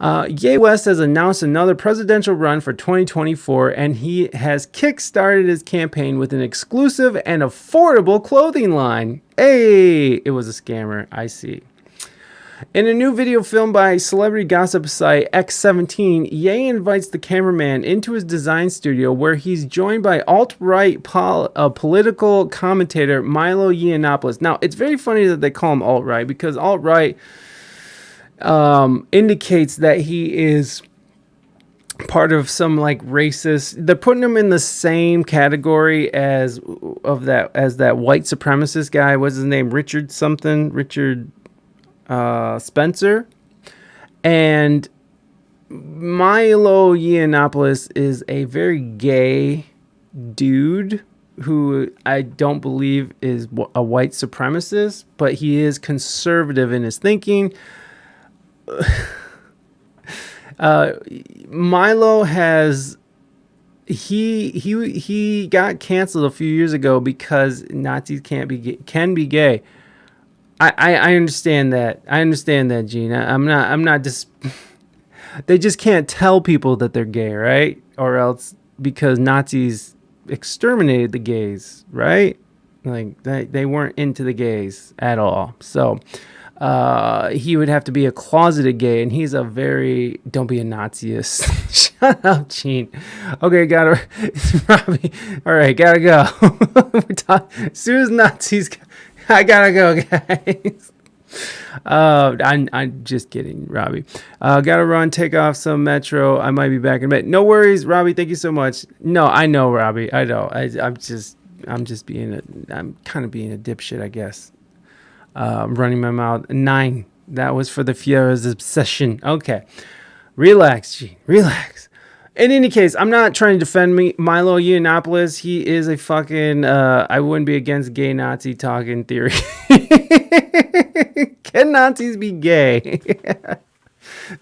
Ye West has announced another presidential run for 2024, and he has kickstarted his campaign with an exclusive and affordable clothing line. Hey, it was a scammer. I see. In a new video filmed by celebrity gossip site X17, Ye invites the cameraman into his design studio where he's joined by alt-right political commentator Milo Yiannopoulos. Now, it's very funny that they call him alt-right because alt-right indicates that he is part of some like racist. They're putting him in the same category as that white supremacist guy. What's his name? Richard Spencer. And Milo Yiannopoulos is a very gay dude who I don't believe is a white supremacist, but he is conservative in his thinking. Milo has he got canceled a few years ago because Nazis can be gay. I understand that. I understand that, Gene. I'm not just. They just can't tell people that they're gay, right? Or else because Nazis exterminated the gays, right? Like they weren't into the gays at all. So he would have to be a closeted gay, and he's a very don't be a Naziist. Shut up, Gene. Okay, Robbie. All right, gotta go. As soon as Nazis. I gotta go, guys. I'm just kidding, Robbie. Gotta run, take off some metro. I might be back in a minute. No worries, Robbie. Thank you so much. No, I know, Robbie. I know. I'm kind of being a dipshit, I guess. Running my mouth. 9. That was for the Fiera's obsession. Okay. Relax, Gene. Relax. In any case, I'm not trying to defend Milo Yiannopoulos. He is a fucking, I wouldn't be against gay Nazi talk in theory. Can Nazis be gay?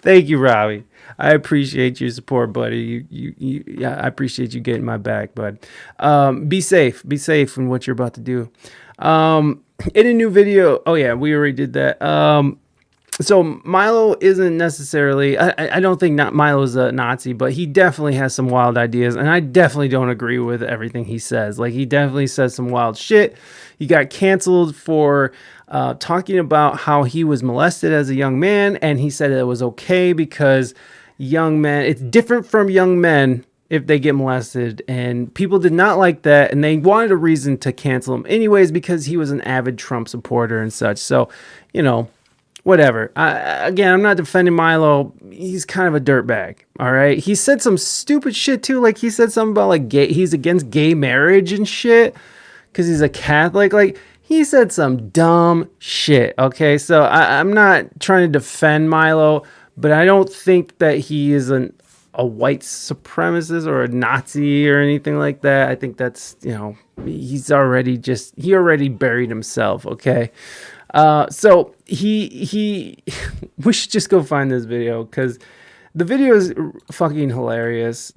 Thank you, Robbie. I appreciate your support, buddy. Yeah, I appreciate you getting my back, bud. Be safe. Be safe in what you're about to do. In a new video, oh yeah, we already did that. So Milo isn't necessarily, I don't think Milo's a Nazi, but he definitely has some wild ideas, and I definitely don't agree with everything he says. Like, he definitely says some wild shit. He got canceled for talking about how he was molested as a young man, and he said it was okay because young men, it's different from young men if they get molested, and people did not like that, and they wanted a reason to cancel him anyways because he was an avid Trump supporter and such. So, you know, whatever. Again, I'm not defending Milo. He's kind of a dirtbag. All right. He said some stupid shit too. Like, he said something about like he's against gay marriage and shit because he's a Catholic. Like, he said some dumb shit. Okay. So I'm not trying to defend Milo, but I don't think that he is a white supremacist or a Nazi or anything like that. I think that's, you know, he already buried himself. Okay. So we should just go find this video because the video is fucking hilarious.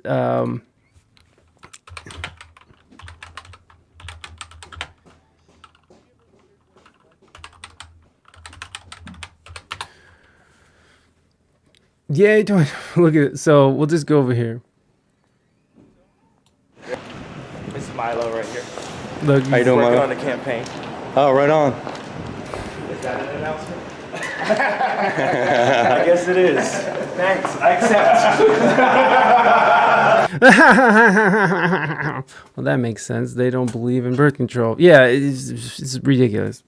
Yeah, look at it. So we'll just go over here. It's Milo right here. Look, how you doing, working on the campaign. Oh, right on. Is that an announcement? I guess it is. Thanks. I accept. Well, that makes sense. They don't believe in birth control. Yeah, it's ridiculous.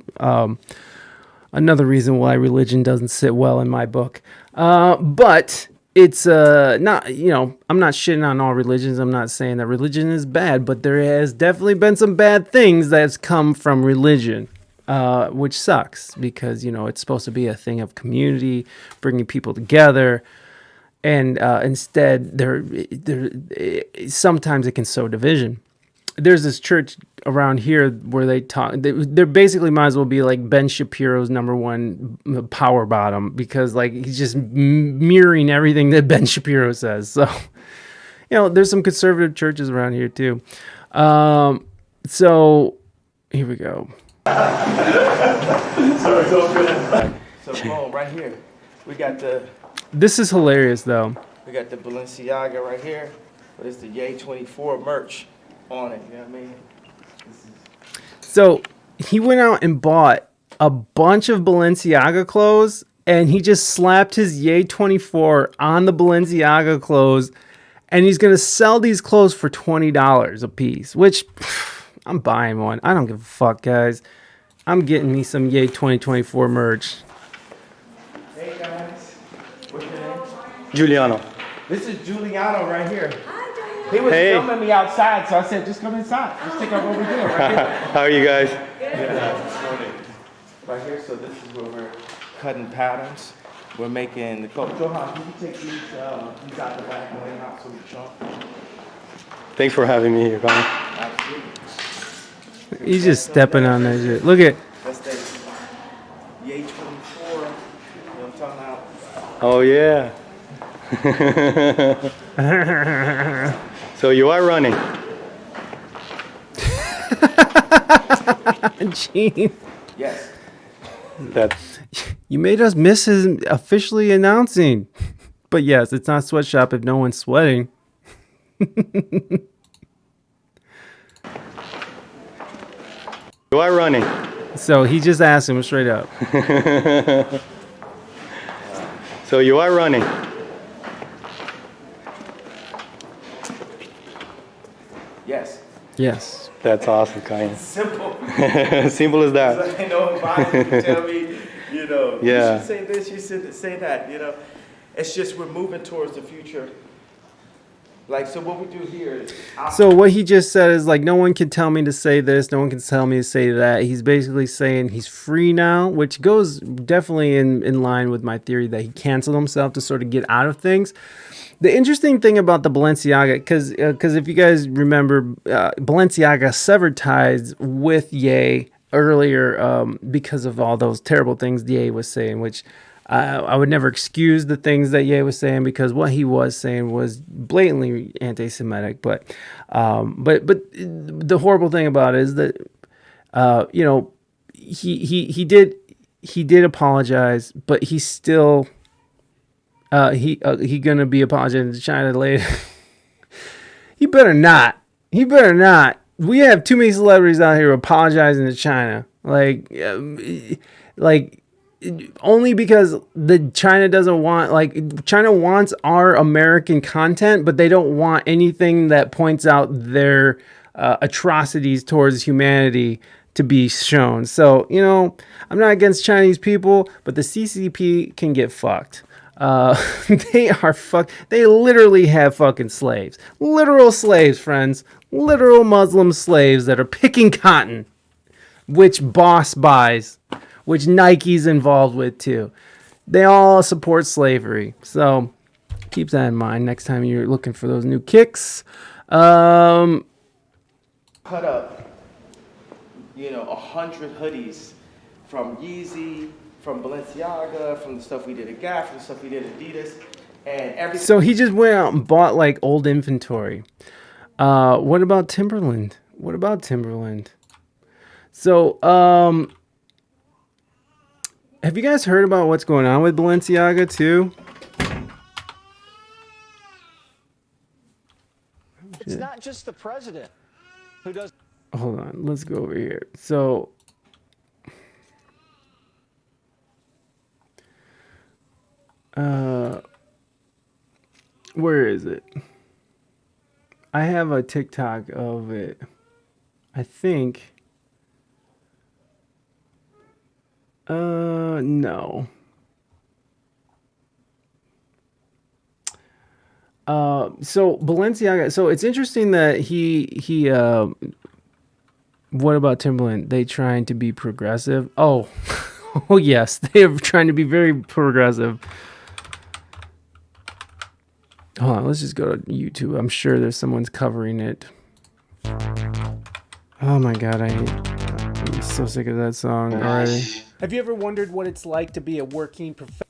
Another reason why religion doesn't sit well in my book. But it's not, you know, I'm not shitting on all religions. I'm not saying that religion is bad, but there has definitely been some bad things that's come from religion. Which sucks because, you know, it's supposed to be a thing of community, bringing people together. And instead, sometimes it can sow division. There's this church around here where they're basically might as well be like Ben Shapiro's #1 power bottom because like he's just mirroring everything that Ben Shapiro says. So, you know, there's some conservative churches around here too. So here we go. So boom, right here, we got the This is hilarious though. We got the Balenciaga right here, but it's the Ye 24 merch on it. You know what I mean? This is So he went out and bought a bunch of Balenciaga clothes, and he just slapped his Ye 24 on the Balenciaga clothes, and he's gonna sell these clothes for $20 a piece. Which I'm buying one. I don't give a fuck, guys. I'm getting me some Ye 2024 merch. Hey guys, what's your name? Giuliano. This is Giuliano right here. He was Hey. filming me outside, so I said, just come inside. Let's take out what we're doing right here. How are you guys? Right here, so this is where we're cutting patterns. We're making the coat. Johan, can you take these out the back and lay them out so we can show them? Thanks for having me here, Connor. Absolutely. He's just stepping on that shit. Look at. That's the Ye 24. You know what I'm talking about? Oh yeah. So you are running. Gene, Yes. That you made us miss his officially announcing. But yes, it's not sweatshop if no one's sweating. you are running. So he just asked him straight up. So you are running. Yes. Yes. That's awesome, Kanye. Simple. Simple as that. I know advisors can tell me, you know, Yeah. you should say this, you should say that, you know. It's just we're moving towards the future. Like, so what we do here is... So what he just said is like, no one can tell me to say this, no one can tell me to say that. He's basically saying he's free now, which goes definitely in line with my theory that he canceled himself to sort of get out of things. The interesting thing about the Balenciaga, because if you guys remember, Balenciaga severed ties with Ye earlier because of all those terrible things Ye was saying, which I would never excuse the things that Ye was saying because what he was saying was blatantly anti-Semitic. But the horrible thing about it is that you know he did apologize, but he's still. He gonna be apologizing to China later. He better not. He better not. We have too many celebrities out here apologizing to China. Like only because the China doesn't want, like, China wants our American content, but they don't want anything that points out their atrocities towards humanity to be shown. So, you know, I'm not against Chinese people, but the CCP can get fucked. They are they literally have fucking slaves. Literal slaves, friends. Literal Muslim slaves that are picking cotton, which Boss buys, which Nike's involved with too. They all support slavery. So keep that in mind next time you're looking for those new kicks. Cut up, you know, 100 hoodies from Yeezy, from Balenciaga, from the stuff we did at Gap, from the stuff we did at Adidas, and everything. So he just went out and bought like old inventory. What about Timberland? What about Timberland? So, have you guys heard about what's going on with Balenciaga too? It's not just the president who does. Hold on, let's go over here. So, where is it? I have a TikTok of it. I think. No. So Balenciaga. So it's interesting that he. What about Timberland? They trying to be progressive? Oh, oh yes, they are trying to be very progressive. Hold on, let's just go to YouTube. I'm sure there's someone's covering it. Oh my god, I'm so sick of that song already. Have you ever wondered what it's like to be a working professional?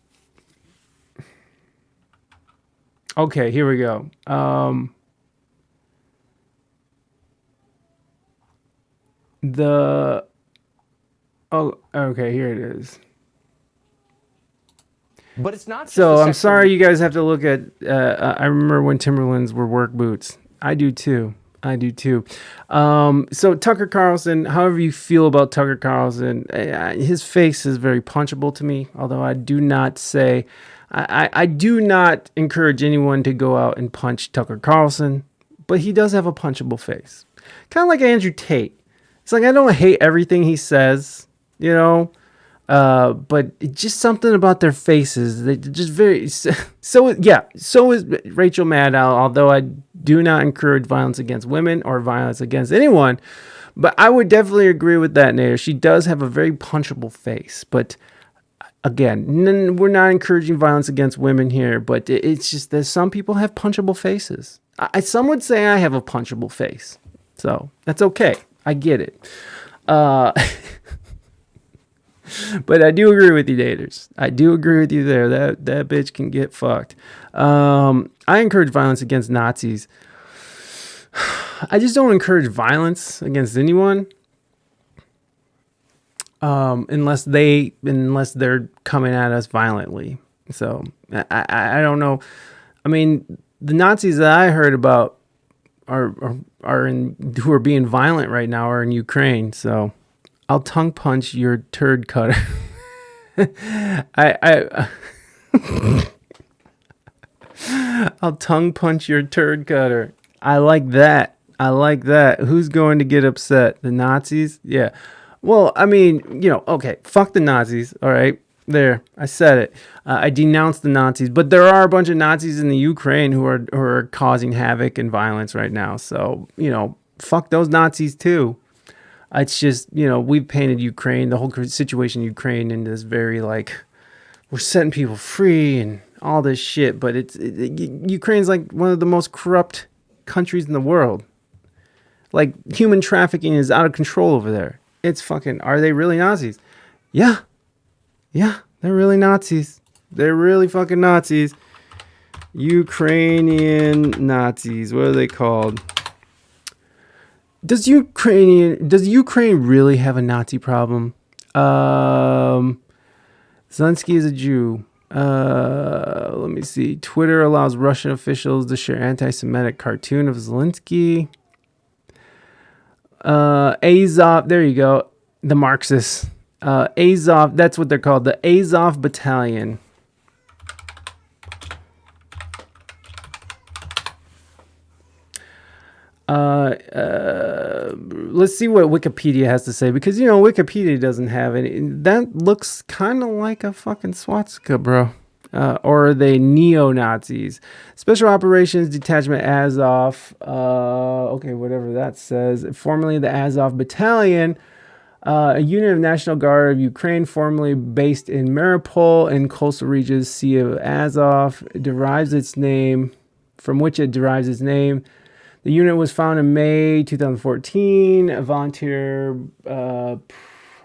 Okay, here we go. Okay, here it is. But it's not just So the I'm sexual sorry you guys have to look at. I remember when Timberlands were work boots. I do too. So Tucker Carlson, however you feel about Tucker Carlson, his face is very punchable to me. Although I do not say, I do not encourage anyone to go out and punch Tucker Carlson, but he does have a punchable face. Kind of like Andrew Tate. It's like I don't hate everything he says, you know. But it's just something about their faces. They just very so yeah. So is Rachel Maddow. Although I do not encourage violence against women or violence against anyone, but I would definitely agree with that, Nader. She does have a very punchable face. But again, we're not encouraging violence against women here. But it's just that some people have punchable faces. Some would say I have a punchable face, so that's okay. I get it. But I do agree with you, daters. I do agree with you there. That bitch can get fucked. I encourage violence against Nazis. I just don't encourage violence against anyone, unless they're coming at us violently. So I don't know. I mean, the Nazis that I heard about who are being violent right now are in Ukraine. So I'll tongue punch your turd cutter. I'll tongue punch your turd cutter. I like that. Who's going to get upset? The Nazis? Yeah. Well, I mean, okay, fuck the Nazis. All right. There, I said it. I denounced the Nazis, but there are a bunch of Nazis in the Ukraine who are causing havoc and violence right now. So, fuck those Nazis too. It's just, we've painted Ukraine, the whole situation in Ukraine, in this very we're setting people free and all this shit. But Ukraine's like one of the most corrupt countries in the world. Like, human trafficking is out of control over there. It's fucking, are they really Nazis? Yeah, they're really Nazis. They're really fucking Nazis. Ukrainian Nazis. What are they called? Does Ukraine really have a Nazi problem? Zelensky is a Jew. Let me see. Twitter allows Russian officials to share anti-Semitic cartoon of Zelensky. Azov, there you go. The Marxists. Azov, that's what they're called. The Azov Battalion. Let's see what Wikipedia has to say, because Wikipedia doesn't have any. That looks kind of like a fucking swastika, bro. Or are they neo-Nazis? Special Operations Detachment Azov. Okay, whatever that says. Formerly the Azov Battalion, a unit of National Guard of Ukraine, formerly based in Mariupol in coastal regions Sea of Azov, derives its name. The unit was founded in May 2014. A volunteer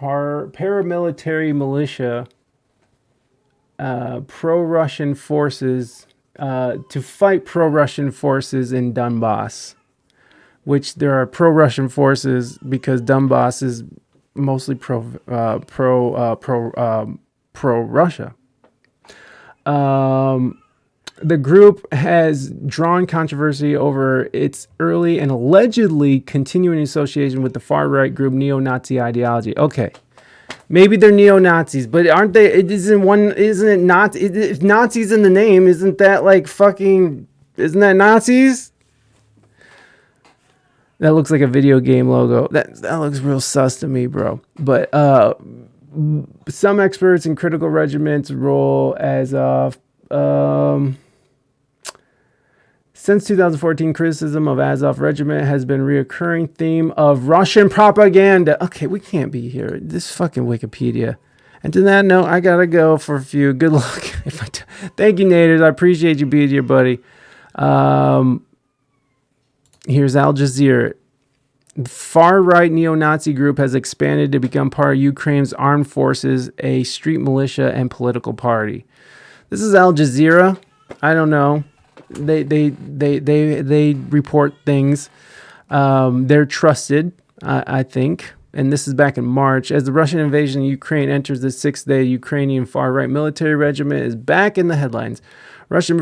paramilitary militia, pro-Russian forces, to fight pro-Russian forces in Donbass. Which there are pro-Russian forces because Donbass is mostly pro-Russia. The group has drawn controversy over its early and allegedly continuing association with the far-right group neo-Nazi ideology. Okay, maybe they're neo-Nazis, but aren't they? Isn't it not? If Nazis in the name, isn't that isn't that Nazis? That looks like a video game logo. That looks real sus to me, bro. But some experts in critical regiment's role as since 2014, criticism of Azov Regiment has been a reoccurring theme of Russian propaganda. Okay, we can't be here. This fucking Wikipedia. And to that note, I gotta go for a few. Good luck. Thank you, Naders. I appreciate you being here, buddy. Here's Al Jazeera. The far-right neo-Nazi group has expanded to become part of Ukraine's armed forces, a street militia, and political party. This is Al Jazeera. I don't know. They report things. They're trusted, I think. and this is back in March. As the Russian invasion of Ukraine enters the sixth day, Ukrainian far-right military regiment is back in the headlines. Russian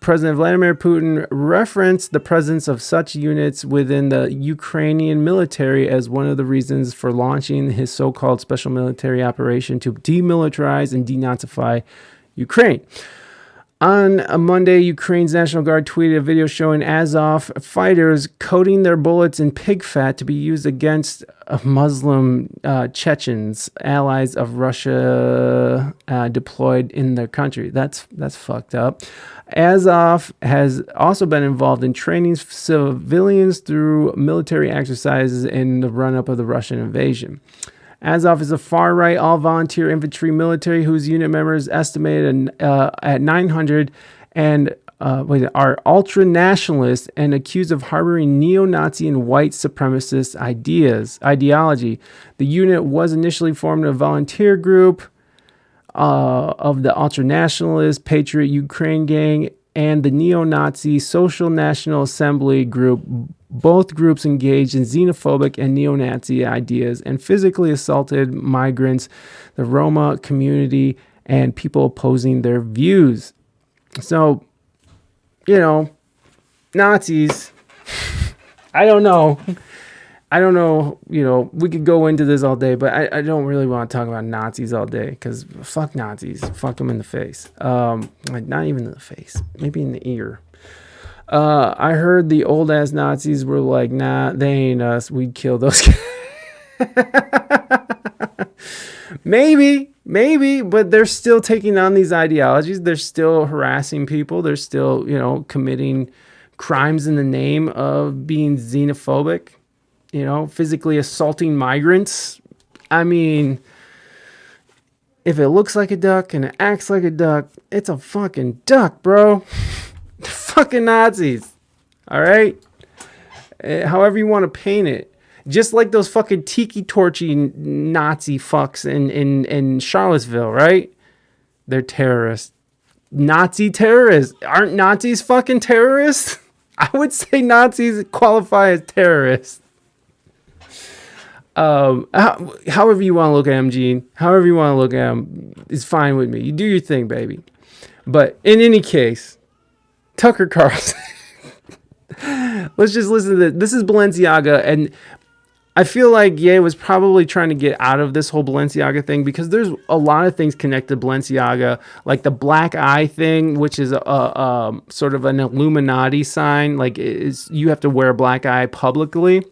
President Vladimir Putin referenced the presence of such units within the Ukrainian military as one of the reasons for launching his so-called special military operation to demilitarize and denazify Ukraine. On a Monday, Ukraine's National Guard tweeted a video showing Azov fighters coating their bullets in pig fat to be used against Muslim Chechens, allies of Russia deployed in their country. That's fucked up. Azov has also been involved in training civilians through military exercises in the run-up of the Russian invasion. Azov is a far-right, all-volunteer infantry military whose unit members estimated at 900 and are ultra-nationalist and accused of harboring neo-Nazi and white supremacist ideology. The unit was initially formed a volunteer group of the ultra-nationalist Patriot Ukraine Gang and the neo-Nazi Social National Assembly group. Both groups engaged in xenophobic and neo-Nazi ideas and physically assaulted migrants, the Roma community, and people opposing their views. So, Nazis, I don't know, we could go into this all day, but I don't really want to talk about Nazis all day because fuck Nazis. Fuck them in the face. Not even in the face, maybe in the ear. I heard the old ass Nazis were like, nah, they ain't us. We'd kill those guys. Maybe, but they're still taking on these ideologies. They're still harassing people. They're still, committing crimes in the name of being xenophobic, physically assaulting migrants. I mean, if it looks like a duck and it acts like a duck, it's a fucking duck, bro. Fucking Nazis, all right? However you want to paint it. Just like those fucking tiki torchy Nazi fucks in Charlottesville, right? They're terrorists. Nazi terrorists. Aren't Nazis fucking terrorists? I would say Nazis qualify as terrorists. However you want to look at them, Gene. However you want to look at them is fine with me. You do your thing, baby. But in any case, Tucker Carlson. Let's just listen to this. This is Balenciaga, and I feel like Ye was probably trying to get out of this whole Balenciaga thing because there's a lot of things connected to Balenciaga, like the black eye thing, which is a sort of an Illuminati sign. Like you have to wear a black eye publicly,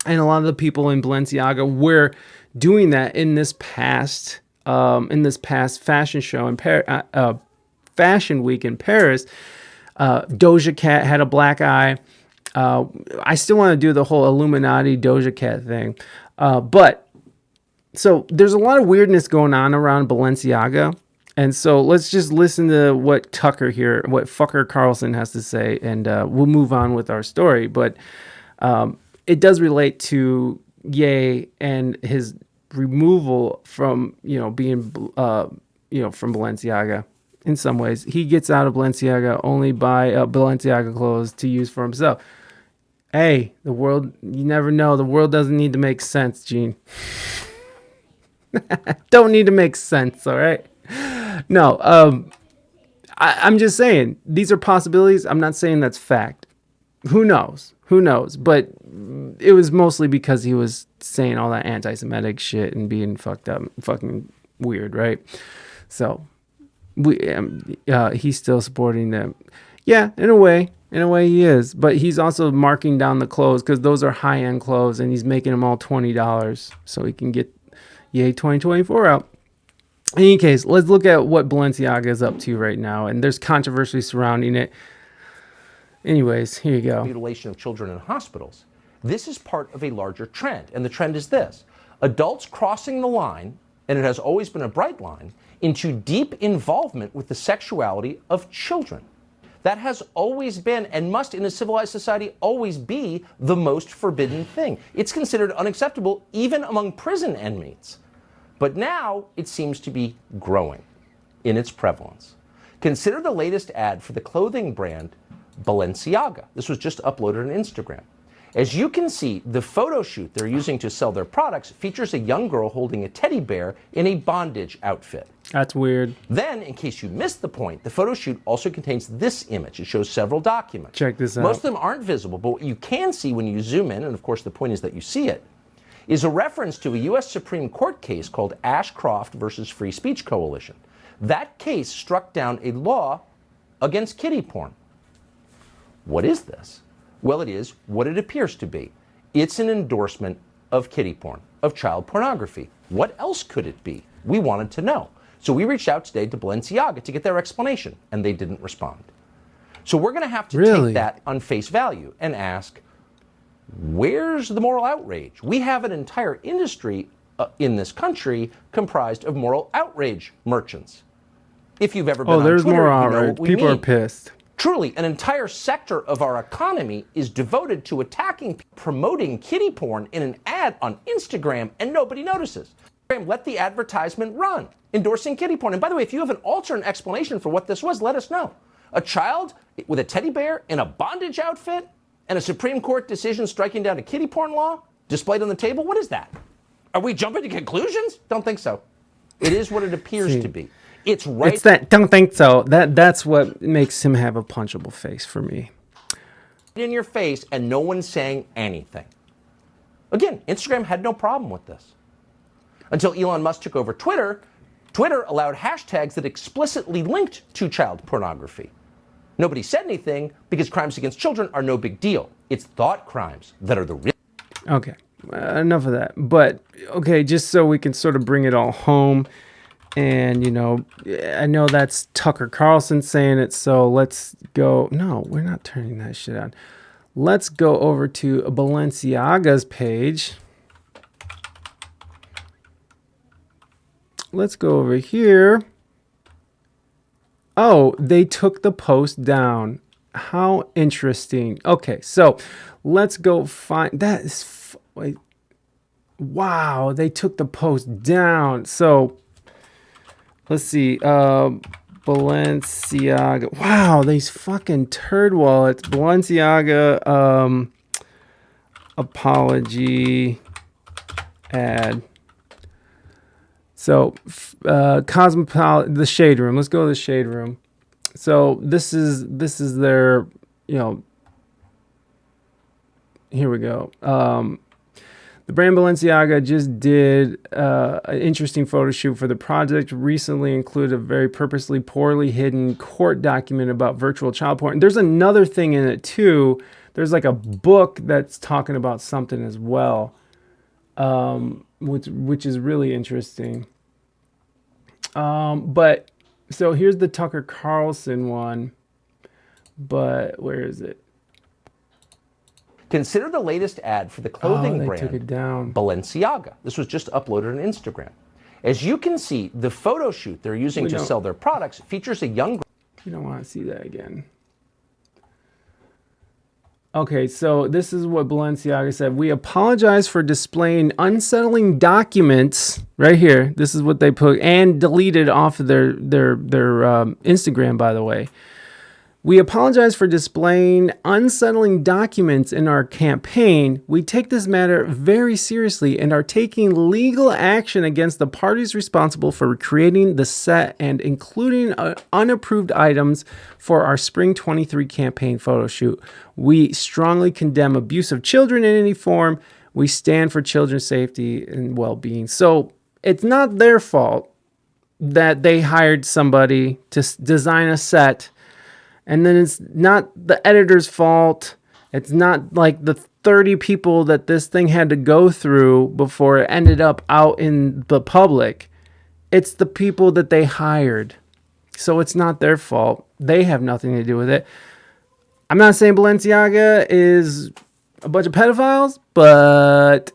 and a lot of the people in Balenciaga were doing that in this past fashion show in Fashion Week in Paris. Doja Cat had a black eye. I still want to do the whole Illuminati Doja Cat thing. But so there's a lot of weirdness going on around Balenciaga. And so let's just listen to what Fucker Carlson has to say, and we'll move on with our story. But it does relate to Ye and his removal from, being, from Balenciaga. In some ways, he gets out of Balenciaga only buy Balenciaga clothes to use for himself. Hey, the world, you never know. The world doesn't need to make sense, Gene. Don't need to make sense, all right? No, I'm just saying, these are possibilities. I'm not saying that's fact. Who knows? But it was mostly because he was saying all that anti-Semitic shit and being fucking weird, right? So he's still supporting them. Yeah, in a way he is, but he's also marking down the clothes because those are high-end clothes, and he's making them all $20 so he can get Ye 2024 out. In any case, let's look at what Balenciaga is up to right now, and there's controversy surrounding it. Anyways, here you go. Mutilation of children in hospitals. This is part of a larger trend, and the trend is this: adults crossing the line, and it has always been a bright line, into deep involvement with the sexuality of children. That has always been, and must in a civilized society always be, the most forbidden thing. It's considered unacceptable even among prison inmates. But now it seems to be growing in its prevalence. Consider the latest ad for the clothing brand Balenciaga. This was just uploaded on Instagram. As you can see, the photo shoot they're using to sell their products features a young girl holding a teddy bear in a bondage outfit. That's weird. Then, in case you missed the point, the photo shoot also contains this image. It shows several documents. Check this out. Most of them aren't visible, but what you can see when you zoom in, and of course the point is that you see it, is a reference to a U.S. Supreme Court case called Ashcroft versus Free Speech Coalition. That case struck down a law against kiddie porn. What is this? Well, it is what it appears to be. It's an endorsement of kiddie porn, of child pornography. What else could it be? We wanted to know. So we reached out today to Balenciaga to get their explanation, and they didn't respond. So we're going to have to Really? take that on face value and ask, where's the moral outrage? We have an entire industry in this country comprised of moral outrage merchants. If you've ever been Oh, on there's Twitter, more you know outrage. what we People are mean. pissed. Truly, an entire sector of our economy is devoted to attacking, promoting kiddie porn in an ad on Instagram, and nobody notices. Instagram let the advertisement run, endorsing kiddie porn. And by the way, if you have an alternate explanation for what this was, let us know. A child with a teddy bear in a bondage outfit and a Supreme Court decision striking down a kiddie porn law displayed on the table? What is that? Are we jumping to conclusions? Don't think so. It is what it appears to be. It's right. It's that. Don't think so. That's what makes him have a punchable face for me. in your face and no one's saying anything. Again, Instagram had no problem with this. Until Elon Musk took over Twitter, Twitter allowed hashtags that explicitly linked to child pornography. Nobody said anything because crimes against children are no big deal. It's thought crimes that are the real. Okay, enough of that. But, okay, just so we can sort of bring it all home. And, you know, I know that's Tucker Carlson saying it, so let's go. No, we're not turning that shit on. Let's go over to Balenciaga's page. Let's go over here. Oh, they took the post down. How interesting. Okay, so let's go find that is wait. Wow, they took the post down. So let's see. Balenciaga. Wow, these fucking turd wallets. Balenciaga apology ad. So, Cosmopolitan, the Shade Room. Let's go to the Shade Room. So this is their, you know. Here we go. The brand Balenciaga just did an interesting photo shoot for the project. Recently included a very purposely poorly hidden court document about virtual child porn. There's another thing in it too. There's like a book that's talking about something as well, which is really interesting. But so here's the Tucker Carlson one, but where is it? Consider the latest ad for the clothing they brand took it down. Balenciaga. This was just uploaded on Instagram. As you can see, the photo shoot they're using to sell their products features a young girl. You don't want to see that again. Okay, so this is what Balenciaga said. We apologize for displaying unsettling documents right here. This is what they put and deleted off of their Instagram, by the way. We apologize for displaying unsettling documents in our campaign. We take this matter very seriously and are taking legal action against the parties responsible for creating the set and including unapproved items for our Spring 23 campaign photo shoot. We strongly condemn abuse of children in any form. We stand for children's safety and well-being. So it's not their fault that they hired somebody to design a set. And then it's not the editor's fault. It's not like the 30 people that this thing had to go through before it ended up out in the public. It's the people that they hired. So it's not their fault. They have nothing to do with it. I'm not saying Balenciaga is a bunch of pedophiles, but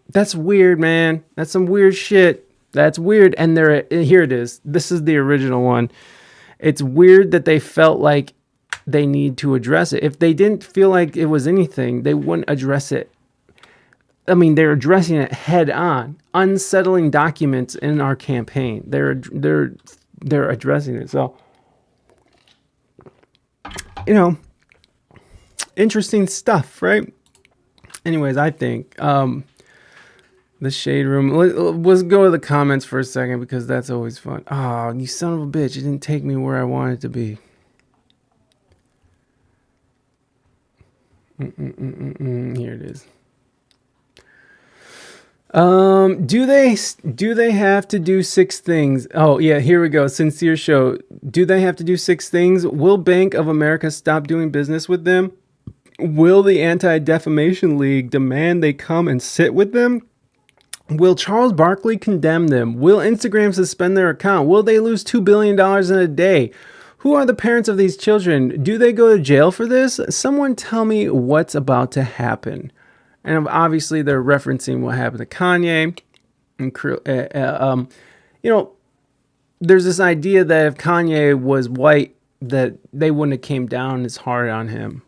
that's weird, man. That's some weird shit. That's weird. And here it is. This is the original one. It's weird that they felt like they need to address it. If they didn't feel like it was anything, they wouldn't address it. I mean, they're addressing it head on. Unsettling documents in our campaign. They're addressing it. So, you know, interesting stuff, right? Anyways, I think the shade room. Let's go to the comments for a second because that's always fun. Oh, you son of a bitch! You didn't take me where I wanted to be. Here it is. Do they have to do 6 things? Oh yeah, here we go. Sincere Show. Do they have to do 6 things? Will Bank of America stop doing business with them? Will the Anti-Defamation League demand they come and sit with them? Will Charles Barkley condemn them? Will Instagram suspend their account? Will they lose $2 billion in a day? Who are the parents of these children? Do they go to jail for this? Someone tell me what's about to happen. And obviously they're referencing what happened to Kanye. And, there's this idea that if Kanye was white, that they wouldn't have came down as hard on him.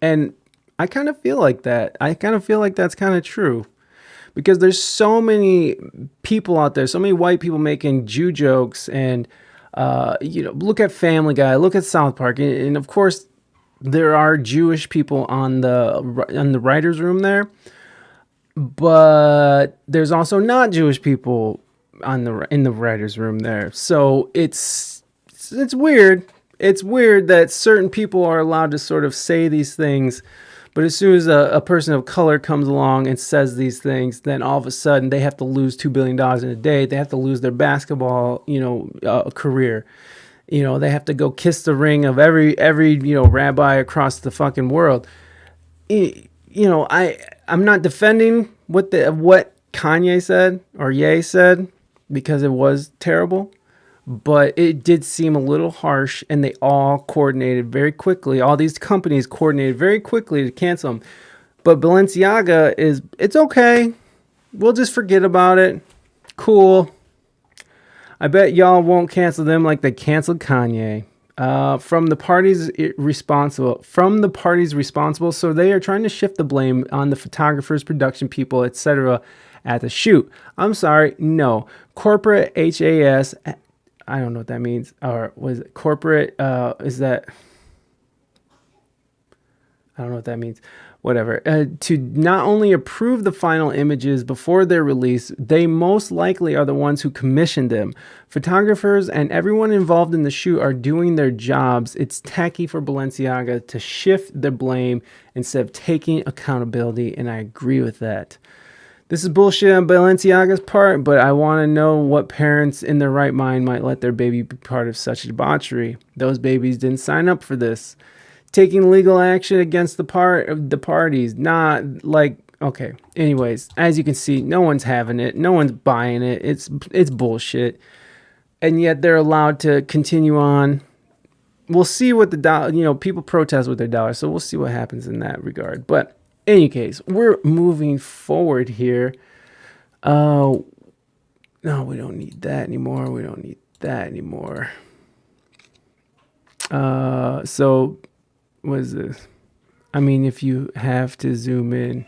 And I kind of feel like that. I kind of feel like that's kind of true. Because there's so many people out there, so many white people making Jew jokes, and look at Family Guy, look at South Park, and of course there are Jewish people on the writers' room there, but there's also not Jewish people in the writers' room there. So it's weird. It's weird that certain people are allowed to sort of say these things. But as soon as a person of color comes along and says these things, then all of a sudden they have to lose $2 billion in a day. They have to lose their basketball, career. They have to go kiss the ring of every rabbi across the fucking world. I'm not defending what Kanye said or Ye said because it was terrible. But it did seem a little harsh, and they all coordinated very quickly. All these companies coordinated very quickly to cancel them. But Balenciaga it's okay. We'll just forget about it. Cool. I bet y'all won't cancel them like they canceled Kanye. From the parties responsible. So they are trying to shift the blame on the photographers, production people, etc. at the shoot. I'm sorry. No. Corporate HAS... I don't know what that means. Or was it corporate? Is that? I don't know what that means. Whatever. To not only approve the final images before their release, they most likely are the ones who commissioned them. Photographers and everyone involved in the shoot are doing their jobs. It's tacky for Balenciaga to shift the blame instead of taking accountability, and I agree with that. This is bullshit on Balenciaga's part, but I want to know what parents in their right mind might let their baby be part of such debauchery. Those babies didn't sign up for this. Taking legal action against the parties, not like, okay. Anyways, as you can see, no one's having it. No one's buying it. It's bullshit. And yet they're allowed to continue on. We'll see what people protest with their dollars, so we'll see what happens in that regard. But in any case, we're moving forward here. No, we don't need that anymore. We don't need that anymore. So, what is this? I mean, if you have to zoom in.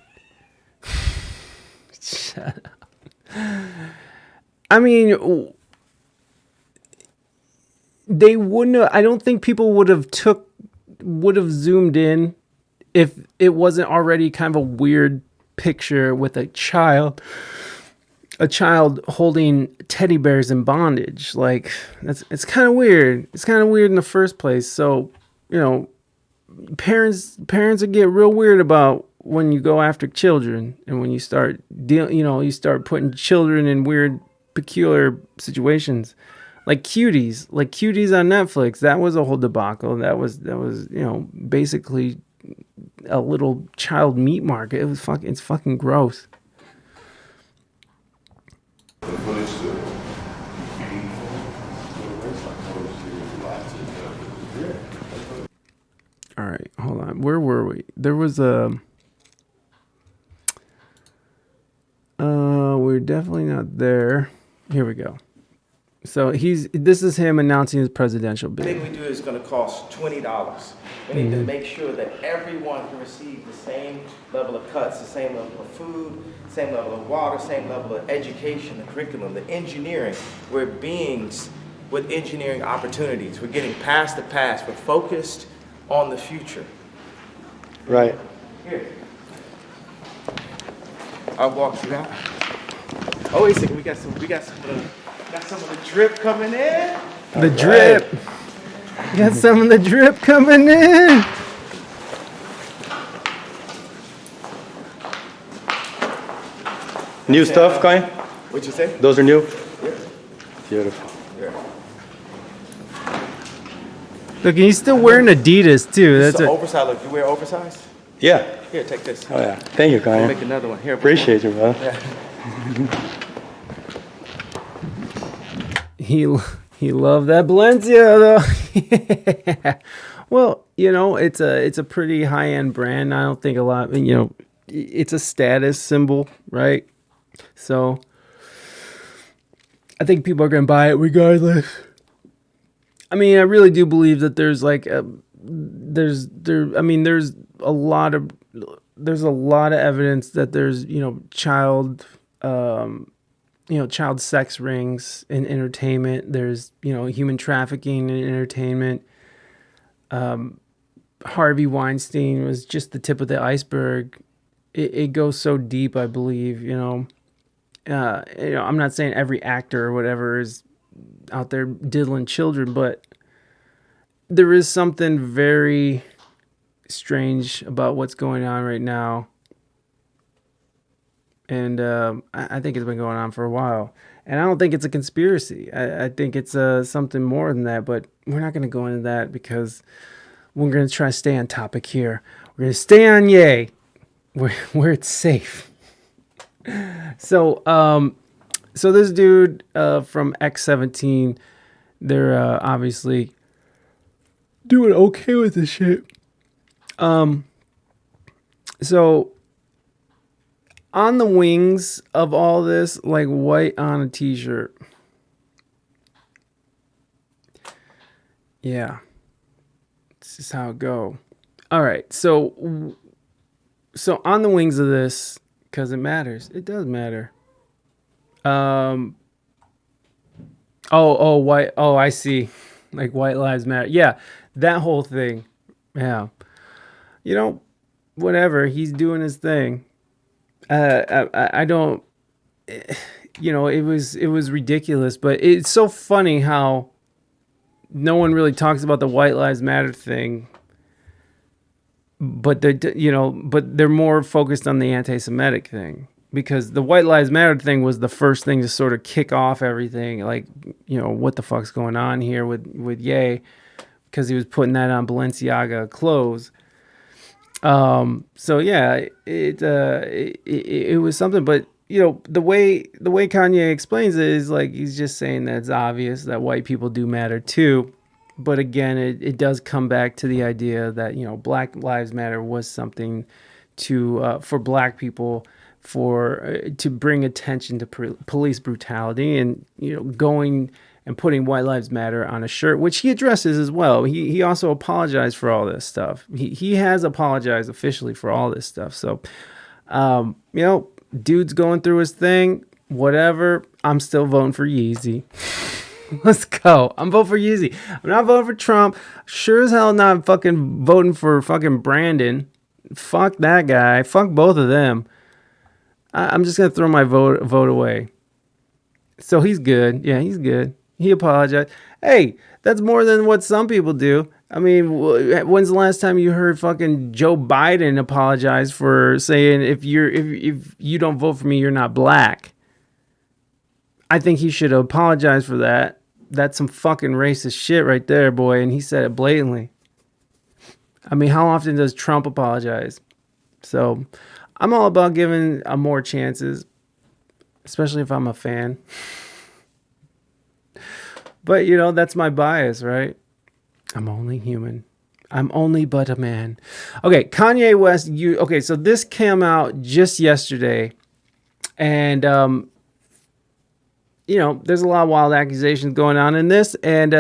Shut up. I mean, they wouldn't have, I don't think people would have zoomed in if it wasn't already kind of a weird picture with a child holding teddy bears in bondage. Like, it's kind of weird. It's kind of weird in the first place. So, parents would get real weird about when you go after children and when you start you start putting children in weird, peculiar situations. Like Cuties on Netflix. That was a whole debacle. That was basically a little child meat market. It's fucking gross. All right, hold on. Where were we? There was we're definitely not there. Here we go. So this is him announcing his presidential bid. Everything we do is going to cost $20. We need to make sure that everyone can receive the same level of cuts, the same level of food, same level of water, same level of education, the curriculum, the engineering. We're beings with engineering opportunities. We're getting past the past. We're focused on the future. Right. Here. I'll walk you out. Oh, wait a second. We got some of the drip coming in. The drip. Got some of the drip coming in. New stuff, Kanye? What'd you say? Those are new? Yeah. Beautiful. Look, he's still wearing Adidas too. This That's is a, oversized. Look, you wear oversized? Yeah. Here, take this. Oh, yeah. Thank you, I'll make Kanye. another one. Here. Appreciate you, brother. he loved that Balenciaga though. Well, you know, it's a pretty high end brand. I don't think a lot. You know, it's a status symbol, right? So I think people are gonna buy it regardless. I mean, I really do believe that there's like there's a lot of evidence that there's, you know, child sex rings in entertainment. There's, you know, human trafficking in entertainment. Harvey Weinstein was just the tip of the iceberg. It goes so deep, I believe, you know. I'm not saying every actor or whatever is out there diddling children, but there is something very strange about what's going on right now. And I think it's been going on for a while. And I don't think it's a conspiracy. I think it's something more than that, but we're not going to go into that because we're going to try to stay on topic here. We're going to stay on Ye, where it's safe. So this dude from X17, they're obviously doing okay with this shit. So on the wings of all this, like white on a t-shirt. Yeah. This is how it go. All right. So on the wings of this, because it matters. It does matter. White. Oh, I see. Like White Lives Matter. Yeah, that whole thing. Yeah. You know, whatever. He's doing his thing. I don't. You know, it was ridiculous, but it's so funny how no one really talks about the White Lives Matter thing. But they're more focused on the anti-Semitic thing, because the White Lives Matter thing was the first thing to sort of kick off everything. Like, you know, what the fuck's going on here with Ye, because he was putting that on Balenciaga clothes. So yeah, it was something, but you know, the way Kanye explains it is like he's just saying that it's obvious that white people do matter too. But again, it does come back to the idea that, you know, Black Lives Matter was something to for Black people, to bring attention to police brutality, and, you know, going and putting White Lives Matter on a shirt, which he addresses as well. He also apologized for all this stuff. He has apologized officially for all this stuff. So, you know, dude's going through his thing. Whatever. I'm still voting for Yeezy. Let's go. I'm voting for Yeezy. I'm not voting for Trump. Sure as hell not fucking voting for fucking Brandon. Fuck that guy. Fuck both of them. I'm just going to throw my vote away. So he's good. Yeah, he's good. He apologized. Hey, that's more than what some people do. I mean, when's the last time you heard fucking Joe Biden apologize for saying if you don't vote for me, you're not black? I think he should apologize for that. That's some fucking racist shit right there, boy. And he said it blatantly. I mean, how often does Trump apologize? So I'm all about giving more chances, especially if I'm a fan. But, you know, that's my bias, right? I'm only human. I'm only but a man. Okay, Kanye West. Okay, so this came out just yesterday. And, you know, there's a lot of wild accusations going on in this. And,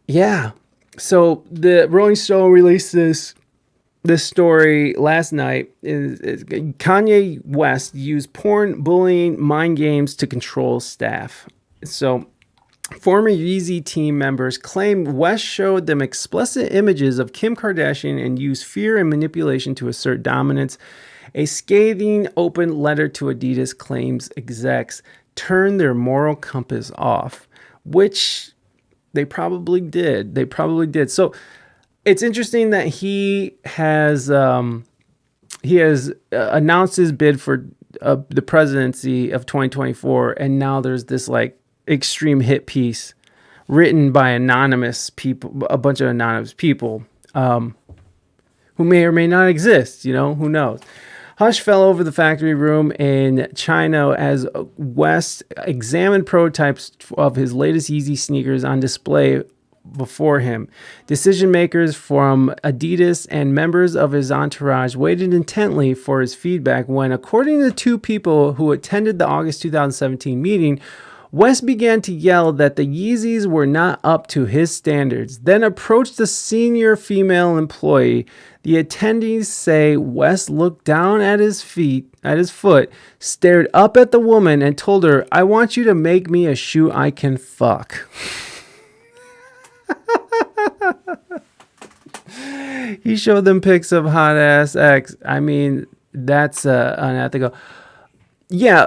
yeah. So the Rolling Stone released this story last night. Is Kanye West used porn, bullying, mind games to control staff. So Former Yeezy team members claim West showed them explicit images of Kim Kardashian and used fear and manipulation to assert dominance. A scathing open letter to Adidas claims execs turned their moral compass off, which they probably did. They probably did. So it's interesting that he has announced his bid for the presidency of 2024, and now there's this like extreme hit piece written by anonymous people, a bunch of anonymous people who may or may not exist. You know, who knows? Hush fell over the factory room in China as West examined prototypes of his latest Yeezy sneakers on display before him. Decision makers from Adidas and members of his entourage waited intently for his feedback when, according to two people who attended the August 2017 meeting, West began to yell that the Yeezys were not up to his standards, then approached the senior female employee. The attendees say West looked down at his foot, stared up at the woman, and told her, "I want you to make me a shoe I can fuck." He showed them pics of hot ass X. I mean, that's unethical. Yeah,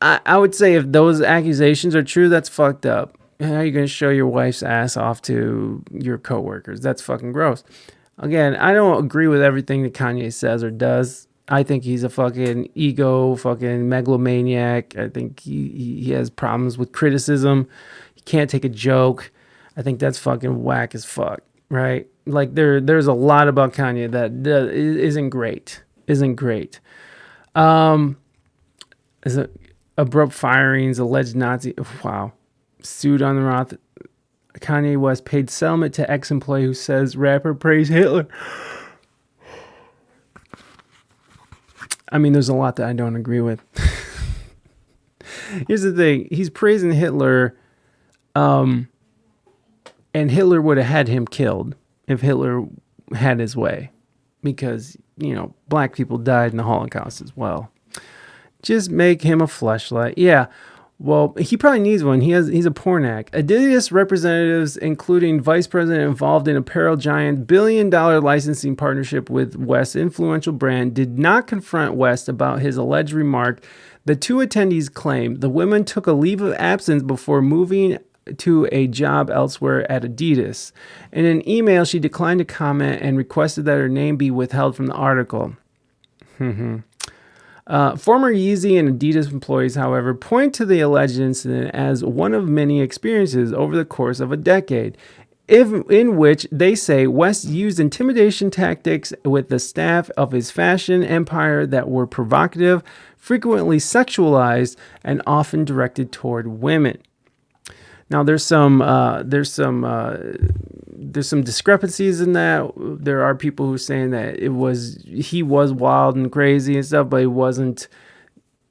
I would say if those accusations are true, that's fucked up. How are you going to show your wife's ass off to your coworkers? That's fucking gross. Again, I don't agree with everything that Kanye says or does. I think he's a fucking fucking megalomaniac. I think he has problems with criticism. He can't take a joke. I think that's fucking whack as fuck, right? Like there's a lot about Kanye that isn't great. Is it abrupt firings, alleged Nazi? Wow. Sued on the Roth. Kanye West paid settlement to ex-employee who says rapper praised Hitler. I mean, there's a lot that I don't agree with. Here's the thing. He's praising Hitler, and Hitler would have had him killed if Hitler had his way. Because, you know, black people died in the Holocaust as well. Just make him a fleshlight. Yeah, well, he probably needs one. He's a porn act. Adidas representatives, including vice president involved in apparel giant billion-dollar licensing partnership with West's influential brand, did not confront West about his alleged remark. The two attendees claimed the women took a leave of absence before moving to a job elsewhere at Adidas. In an email, she declined to comment and requested that her name be withheld from the article. Former Yeezy and Adidas employees, however, point to the alleged incident as one of many experiences over the course of a decade, in which they say West used intimidation tactics with the staff of his fashion empire that were provocative, frequently sexualized, and often directed toward women. Now, there's some discrepancies in that. There are people who are saying that he was wild and crazy and stuff, but he wasn't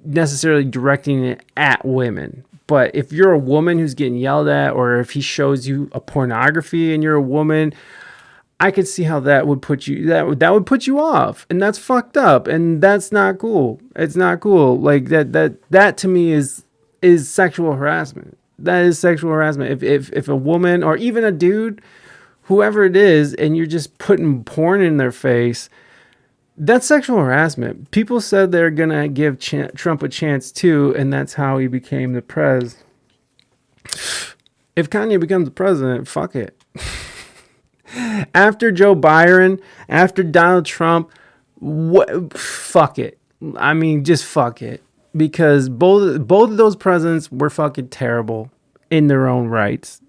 necessarily directing it at women. But if you're a woman who's getting yelled at, or if he shows you a pornography and you're a woman, I could see how that would put you that would put you off, and that's fucked up, and that's not cool. It's not cool. Like that to me is sexual harassment. That is sexual harassment. If a woman or even a dude, whoever it is, and you're just putting porn in their face, that's sexual harassment. People said they're going to give Trump a chance too, and that's how he became the prez. If Kanye becomes the president, fuck it. After Joe Biden, after Donald Trump, fuck it. I mean, just fuck it. Because both of those presidents were fucking terrible in their own rights.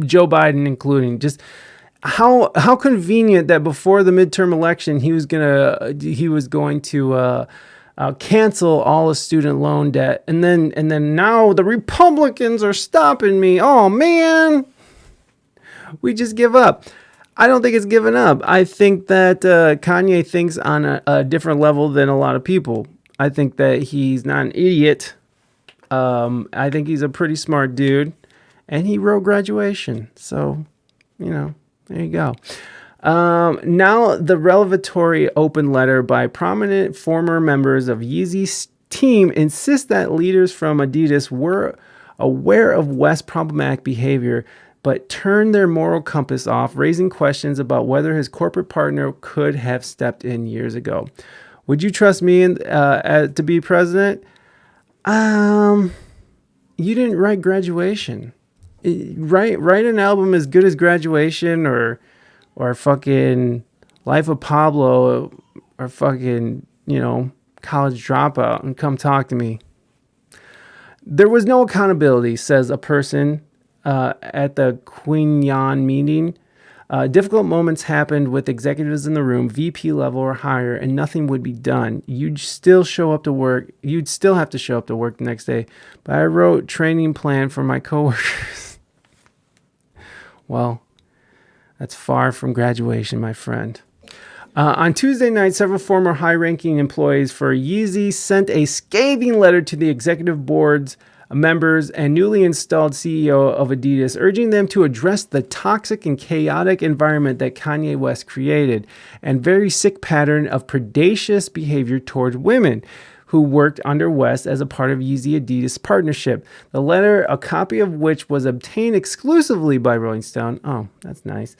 Joe Biden including. Just how convenient that before the midterm election he was going to cancel all the student loan debt, and then now the Republicans are stopping me. Oh man, we just give up. I don't think it's given up. I think that Kanye thinks on a different level than a lot of people. I think that he's not an idiot. I think he's a pretty smart dude. And he wrote Graduation. So, you know, there you go. Now, the revelatory open letter by prominent former members of Yeezy's team insists that leaders from Adidas aware of West's problematic behavior, but turned their moral compass off, raising questions about whether his corporate partner could have stepped in years ago. Would you trust me to be president? You didn't write Graduation. Write an album as good as Graduation or fucking Life of Pablo or fucking, College Dropout and come talk to me. There was no accountability, says a person at the Quinyon meeting. Difficult moments happened with executives in the room, VP level or higher, and nothing would be done. You'd still show up to work. You'd still have to show up to work the next day. But I wrote training plan for my coworkers. Well, that's far from Graduation, my friend. On Tuesday night, several former high-ranking employees for Yeezy sent a scathing letter to the executive board's members and newly installed CEO of Adidas, urging them to address the toxic and chaotic environment that Kanye West created and very sick pattern of predacious behavior toward women who worked under West as a part of Yeezy Adidas partnership. The letter, a copy of which was obtained exclusively by Rolling Stone. Oh, that's nice.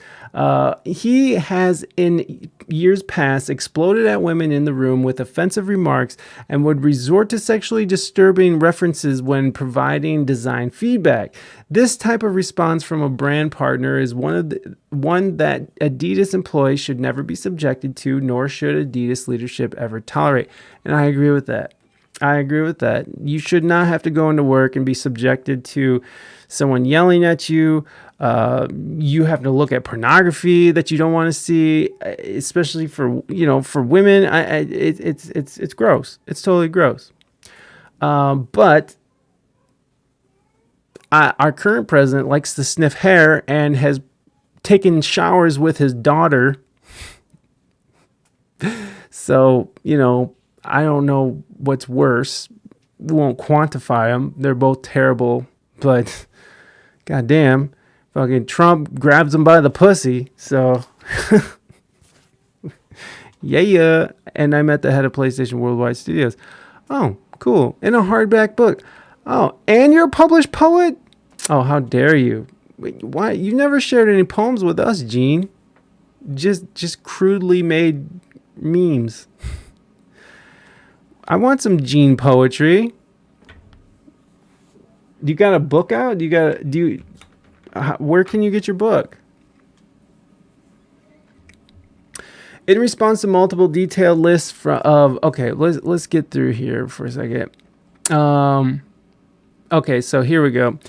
He has in years past exploded at women in the room with offensive remarks and would resort to sexually disturbing references when providing design feedback. This type of response from a brand partner is one that Adidas employees should never be subjected to, nor should Adidas leadership ever tolerate. And I agree with that. You should not have to go into work and be subjected to someone yelling at you. You have to look at pornography that you don't want to see, especially for women. It's gross. It's totally gross. But our current president likes to sniff hair and has taken showers with his daughter. So, I don't know what's worse. We won't quantify them. They're both terrible, but goddamn, fucking Trump grabs him by the pussy. So, yeah. And I met the head of PlayStation Worldwide Studios. Oh, cool. In a hardback book. Oh, and you're a published poet? Oh, how dare you? Wait, why? You never shared any poems with us, Gene. Just crudely made memes. I want some Gene poetry. You got a book out? Where can you get your book? In response to multiple detailed lists okay, let's get through here for a second. Okay, so here we go.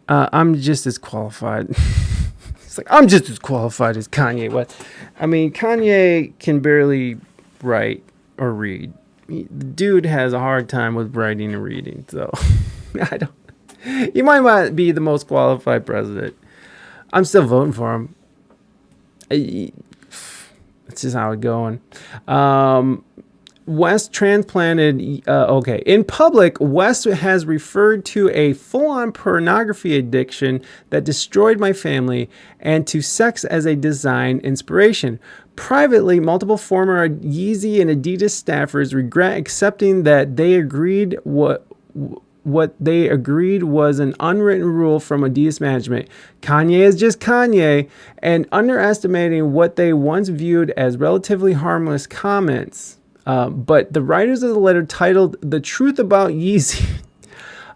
I'm just as qualified. It's like, I'm just as qualified as Kanye West. I mean, Kanye can barely write or read. The dude has a hard time with writing and reading. So, he might not be the most qualified president. I'm still voting for him. It's just how it's going. West transplanted, in public, West has referred to a full-on pornography addiction that destroyed my family and to sex as a design inspiration. Privately, multiple former Yeezy and Adidas staffers regret accepting that they agreed what they agreed was an unwritten rule from Adidas management. Kanye is just Kanye, and underestimating what they once viewed as relatively harmless comments. But the writers of the letter, titled "The Truth About Yeezy,"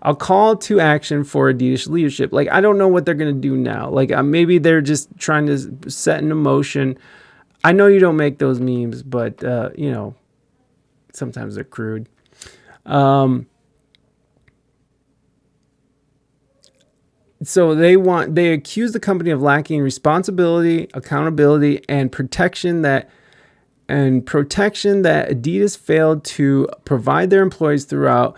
a call to action for Adidas leadership. Like, I don't know what they're going to do now. Like, maybe they're just trying to set in motion. I know you don't make those memes, but, sometimes they're crude. So they accuse the company of lacking responsibility, accountability, and protection that Adidas failed to provide their employees throughout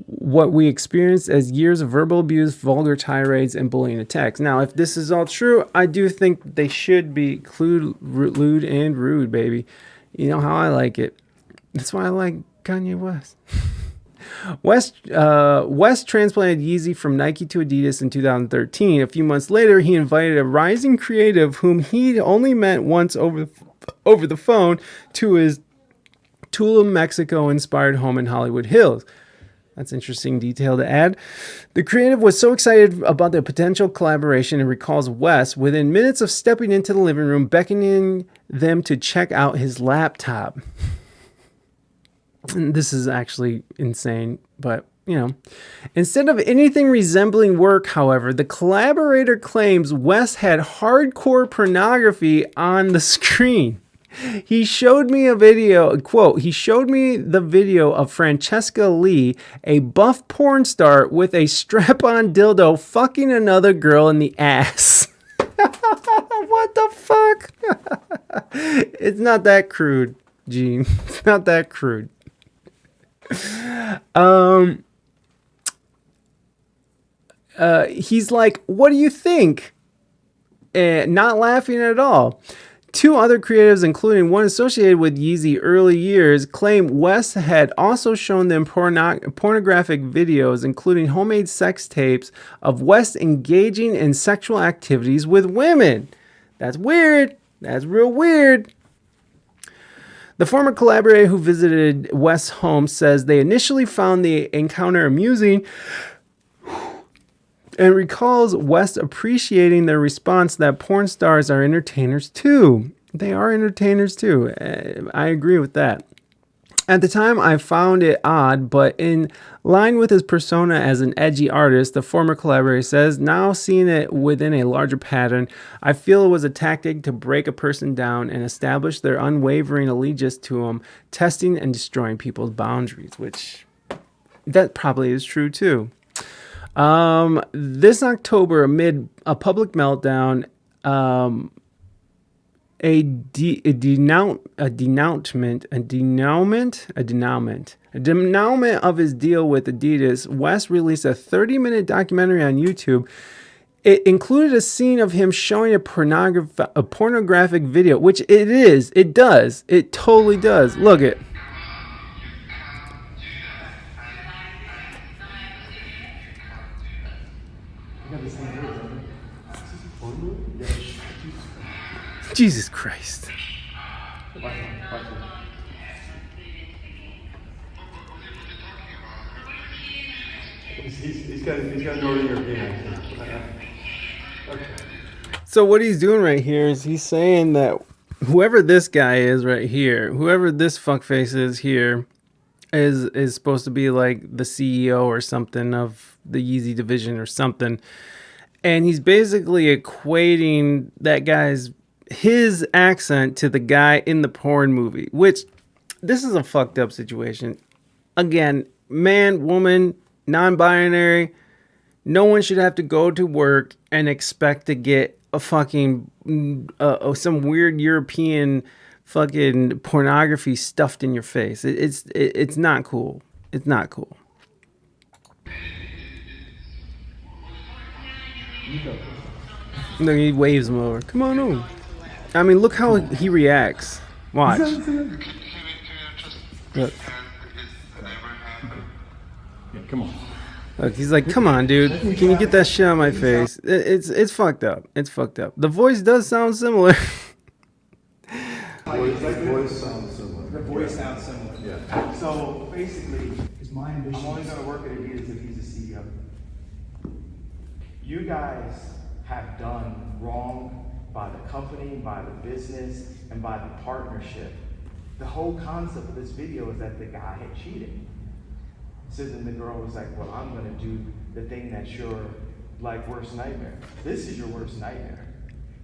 what we experienced as years of verbal abuse, vulgar tirades, and bullying attacks. Now, if this is all true, I do think they should be lewd and rude, baby. You know how I like it. That's why I like Kanye West. West transplanted Yeezy from Nike to Adidas in 2013. A few months later, he invited a rising creative whom he'd only met once over the phone to his Tulum, Mexico-inspired home in Hollywood Hills. That's interesting detail to add. The creative was so excited about the potential collaboration and recalls Wes within minutes of stepping into the living room, beckoning them to check out his laptop. And this is actually insane, but you know. Instead of anything resembling work, however, the collaborator claims Wes had hardcore pornography on the screen. He showed me a video, quote, he showed me the video of Francesca Lee, a buff porn star with a strap-on dildo fucking another girl in the ass. What the fuck? It's not that crude, Gene. It's not that crude. He's like, what do you think? Not laughing at all. Two other creatives, including one associated with Yeezy early years, claim Wes had also shown them pornographic videos, including homemade sex tapes of Wes engaging in sexual activities with women. That's weird. That's real weird. The former collaborator who visited Wes' home says they initially found the encounter amusing and recalls Wes appreciating their response that porn stars are entertainers too. They are entertainers too. I agree with that. At the time, I found it odd, but in line with his persona as an edgy artist, the former collaborator says, now seeing it within a larger pattern, I feel it was a tactic to break a person down and establish their unwavering allegiance to him, testing and destroying people's boundaries, which that probably is true too. This October, amid a public meltdown, a denouement of his deal with Adidas, Wes released a 30-minute documentary on YouTube. It included a scene of him showing a pornographic video, which it is. It does. It totally does. Look it. Jesus Christ. He's got Northern European accent. Okay. So what he's doing right here is he's saying that whoever this guy is right here, whoever this fuckface is here, is supposed to be like the CEO or something of the Yeezy division or something. And he's basically equating that his accent to the guy in the porn movie, which this is a fucked up situation. Again, man, woman, non-binary, no one should have to go to work and expect to get a fucking some weird European fucking pornography stuffed in your face. It's not cool. It's not cool. No, he waves him over. Come on over. I mean, look how he reacts. Watch. Look. Yeah, come on. Look, he's like, come on, dude. Can you get that shit out of my face? It's fucked up. It's fucked up. The voice does sound similar. The voice sounds similar. Yeah. So basically, I'm only going to work at Adidas if he's the CEO. You guys have done wrong by the company, by the business, and by the partnership. The whole concept of this video is that the guy had cheated. So then the girl was like, well, I'm gonna do the thing that's your like worst nightmare. This is your worst nightmare.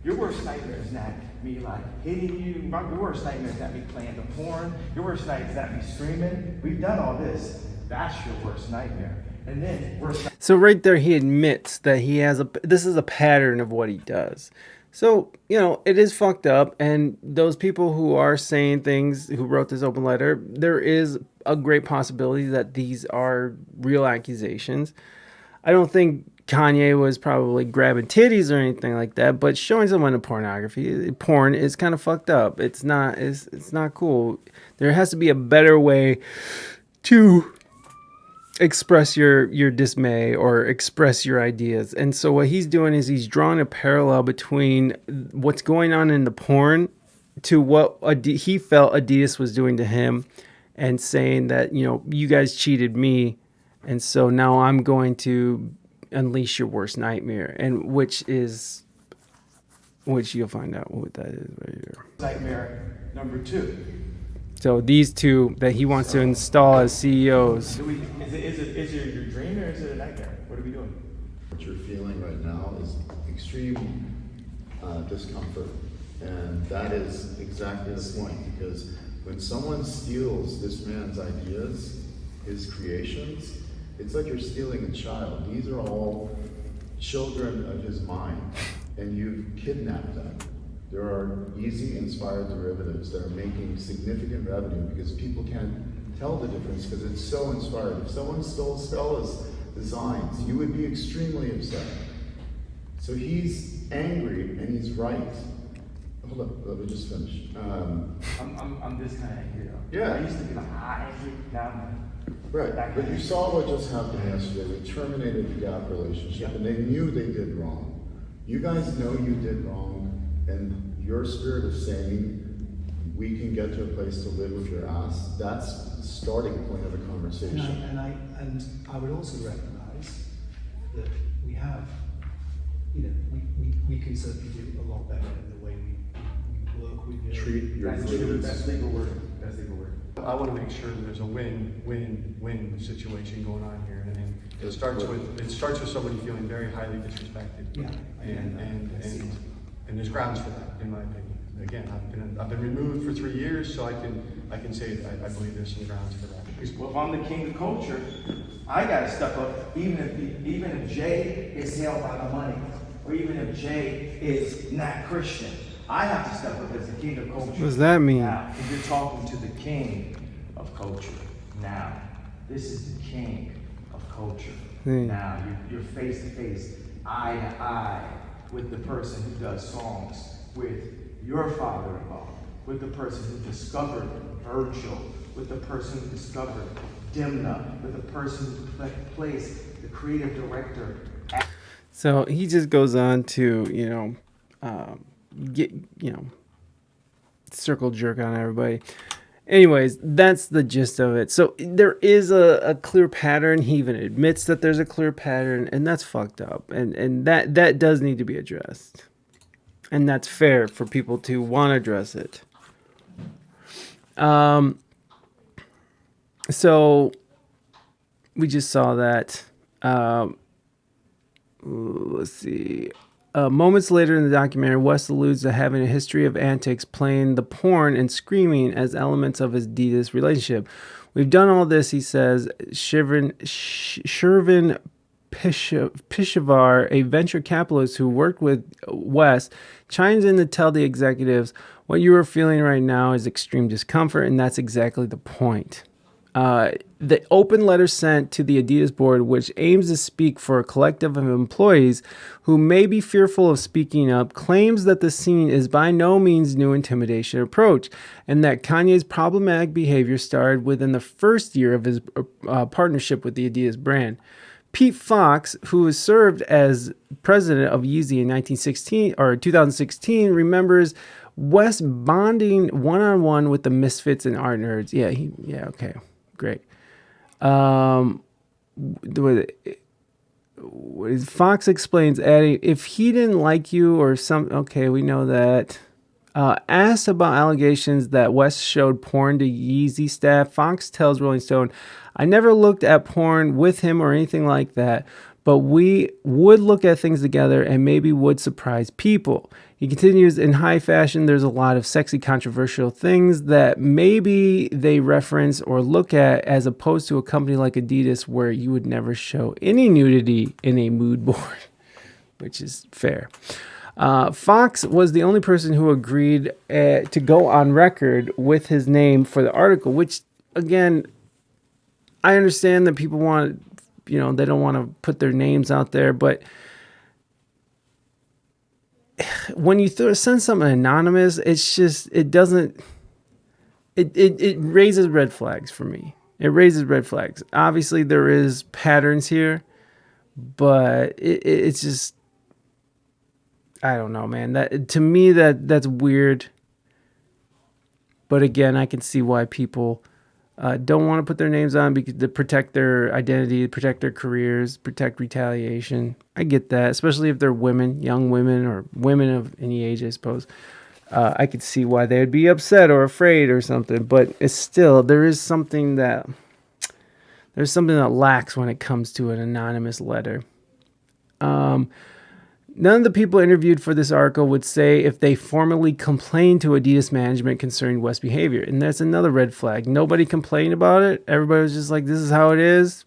Your worst nightmare is not me like hitting you. Your worst nightmare is not me playing the porn. Your worst nightmare is not me screaming. We've done all this. That's your worst nightmare. And then so right there, he admits that this is a pattern of what he does. So, you know, it is fucked up. And those people who are saying things, who wrote this open letter, there is a great possibility that these are real accusations. I don't think Kanye was probably grabbing titties or anything like that, but showing someone a porn is kind of fucked up. It's not cool. There has to be a better way to express your dismay or express your ideas. And so what he's doing is he's drawing a parallel between what's going on in the porn to what he felt Adidas was doing to him, and saying that, you know, you guys cheated me And so now I'm going to unleash your worst nightmare, and which you'll find out what that is right here. Nightmare number 2. So these two that he wants to install as CEOs. Is it your dream or is it a nightmare? What are we doing? What you're feeling right now is extreme discomfort. And that is exactly the point, because when someone steals this man's ideas, his creations, it's like you're stealing a child. These are all children of his mind, and you've kidnapped them. There are easy inspired derivatives that are making significant revenue because people can't tell the difference because it's so inspired. If someone stole Stella's designs, you would be extremely upset. So he's angry and he's right. Hold up, let me just finish. I'm this kind of angry though. Yeah. I used to be angry, now I'm Right, but you saw what just happened yesterday. They terminated the Gap relationship, and they knew they did wrong. You guys know you did wrong, and your spirit of saying, we can get to a place to live with your ass, that's the starting point of a conversation. And I would also recognise that we have, we can certainly do a lot better in the way we work with you. Treat your creatives. That's legal word. That's legal word. I want to make sure that there's a win-win-win situation going on here, and it starts with somebody feeling very highly disrespected. Yeah. And there's grounds for that, in my opinion. Again, I've been removed for 3 years, so I can say that I believe there's some grounds for that. Well, if I'm the king of culture, I gotta step up, even if Jay is held by the money, or even if Jay is not Christian. I have to step up as the king of culture. What does that mean? Now, if you're talking to the king of culture, now, this is the king of culture. Now, you're face to face, eye to eye with the person who does songs, with your father-in-law, with the person who discovered Virgil, with the person who discovered Dimna, with the person who plays the creative director. So he just goes on to, get, circle jerk on everybody. Anyways, that's the gist of it. So there is a clear pattern. He even admits that there's a clear pattern, and that's fucked up. And that does need to be addressed. And that's fair for people to want to address it. So we just saw that. Let's see. Moments later in the documentary, West alludes to having a history of antics, playing the porn and screaming as elements of his Adidas relationship. We've done all this, he says. Shervin Pishavar, a venture capitalist who worked with West, chimes in to tell the executives, what you are feeling right now is extreme discomfort, and that's exactly the point. The open letter sent to the Adidas board, which aims to speak for a collective of employees who may be fearful of speaking up, claims that the scene is by no means new intimidation approach, and that Kanye's problematic behavior started within the first year of his partnership with the Adidas brand. Pete Fox, who has served as president of Yeezy in 2016, remembers West bonding one-on-one with the misfits and art nerds. Okay, great. Fox explains, adding, if he didn't like you or okay, we know that. Asked about allegations that West showed porn to Yeezy staff, Fox tells Rolling Stone, I never looked at porn with him or anything like that, but we would look at things together and maybe would surprise people. He continues, in high fashion, there's a lot of sexy, controversial things that maybe they reference or look at, as opposed to a company like Adidas where you would never show any nudity in a mood board, which is fair. Fox was the only person who agreed to go on record with his name for the article, which, again, I understand that people want, they don't want to put their names out there, but when you send something anonymous, it's just, it raises red flags for me. It raises red flags. Obviously, there is patterns here, but it's just, I don't know, man. That, to me, that's weird. But again, I can see why people don't want to put their names on because to protect their identity, protect their careers, protect retaliation. I get that, especially if they're women, young women, or women of any age, I suppose. I could see why they would be upset or afraid or something, but it's still, there's something that lacks when it comes to an anonymous letter. None of the people interviewed for this article would say if they formally complained to Adidas management concerning West's behavior. And that's another red flag. Nobody complained about it. Everybody was just like, this is how it is.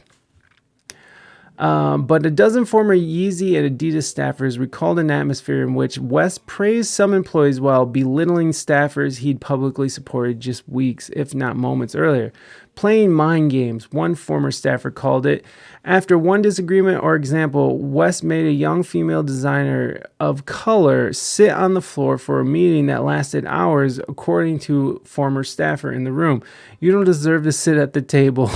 But a dozen former Yeezy and Adidas staffers recalled an atmosphere in which West praised some employees while belittling staffers he'd publicly supported just weeks, if not moments earlier. Playing mind games, one former staffer called it. After one disagreement or example, West made a young female designer of color sit on the floor for a meeting that lasted hours, according to former staffer in the room. You don't deserve to sit at the table.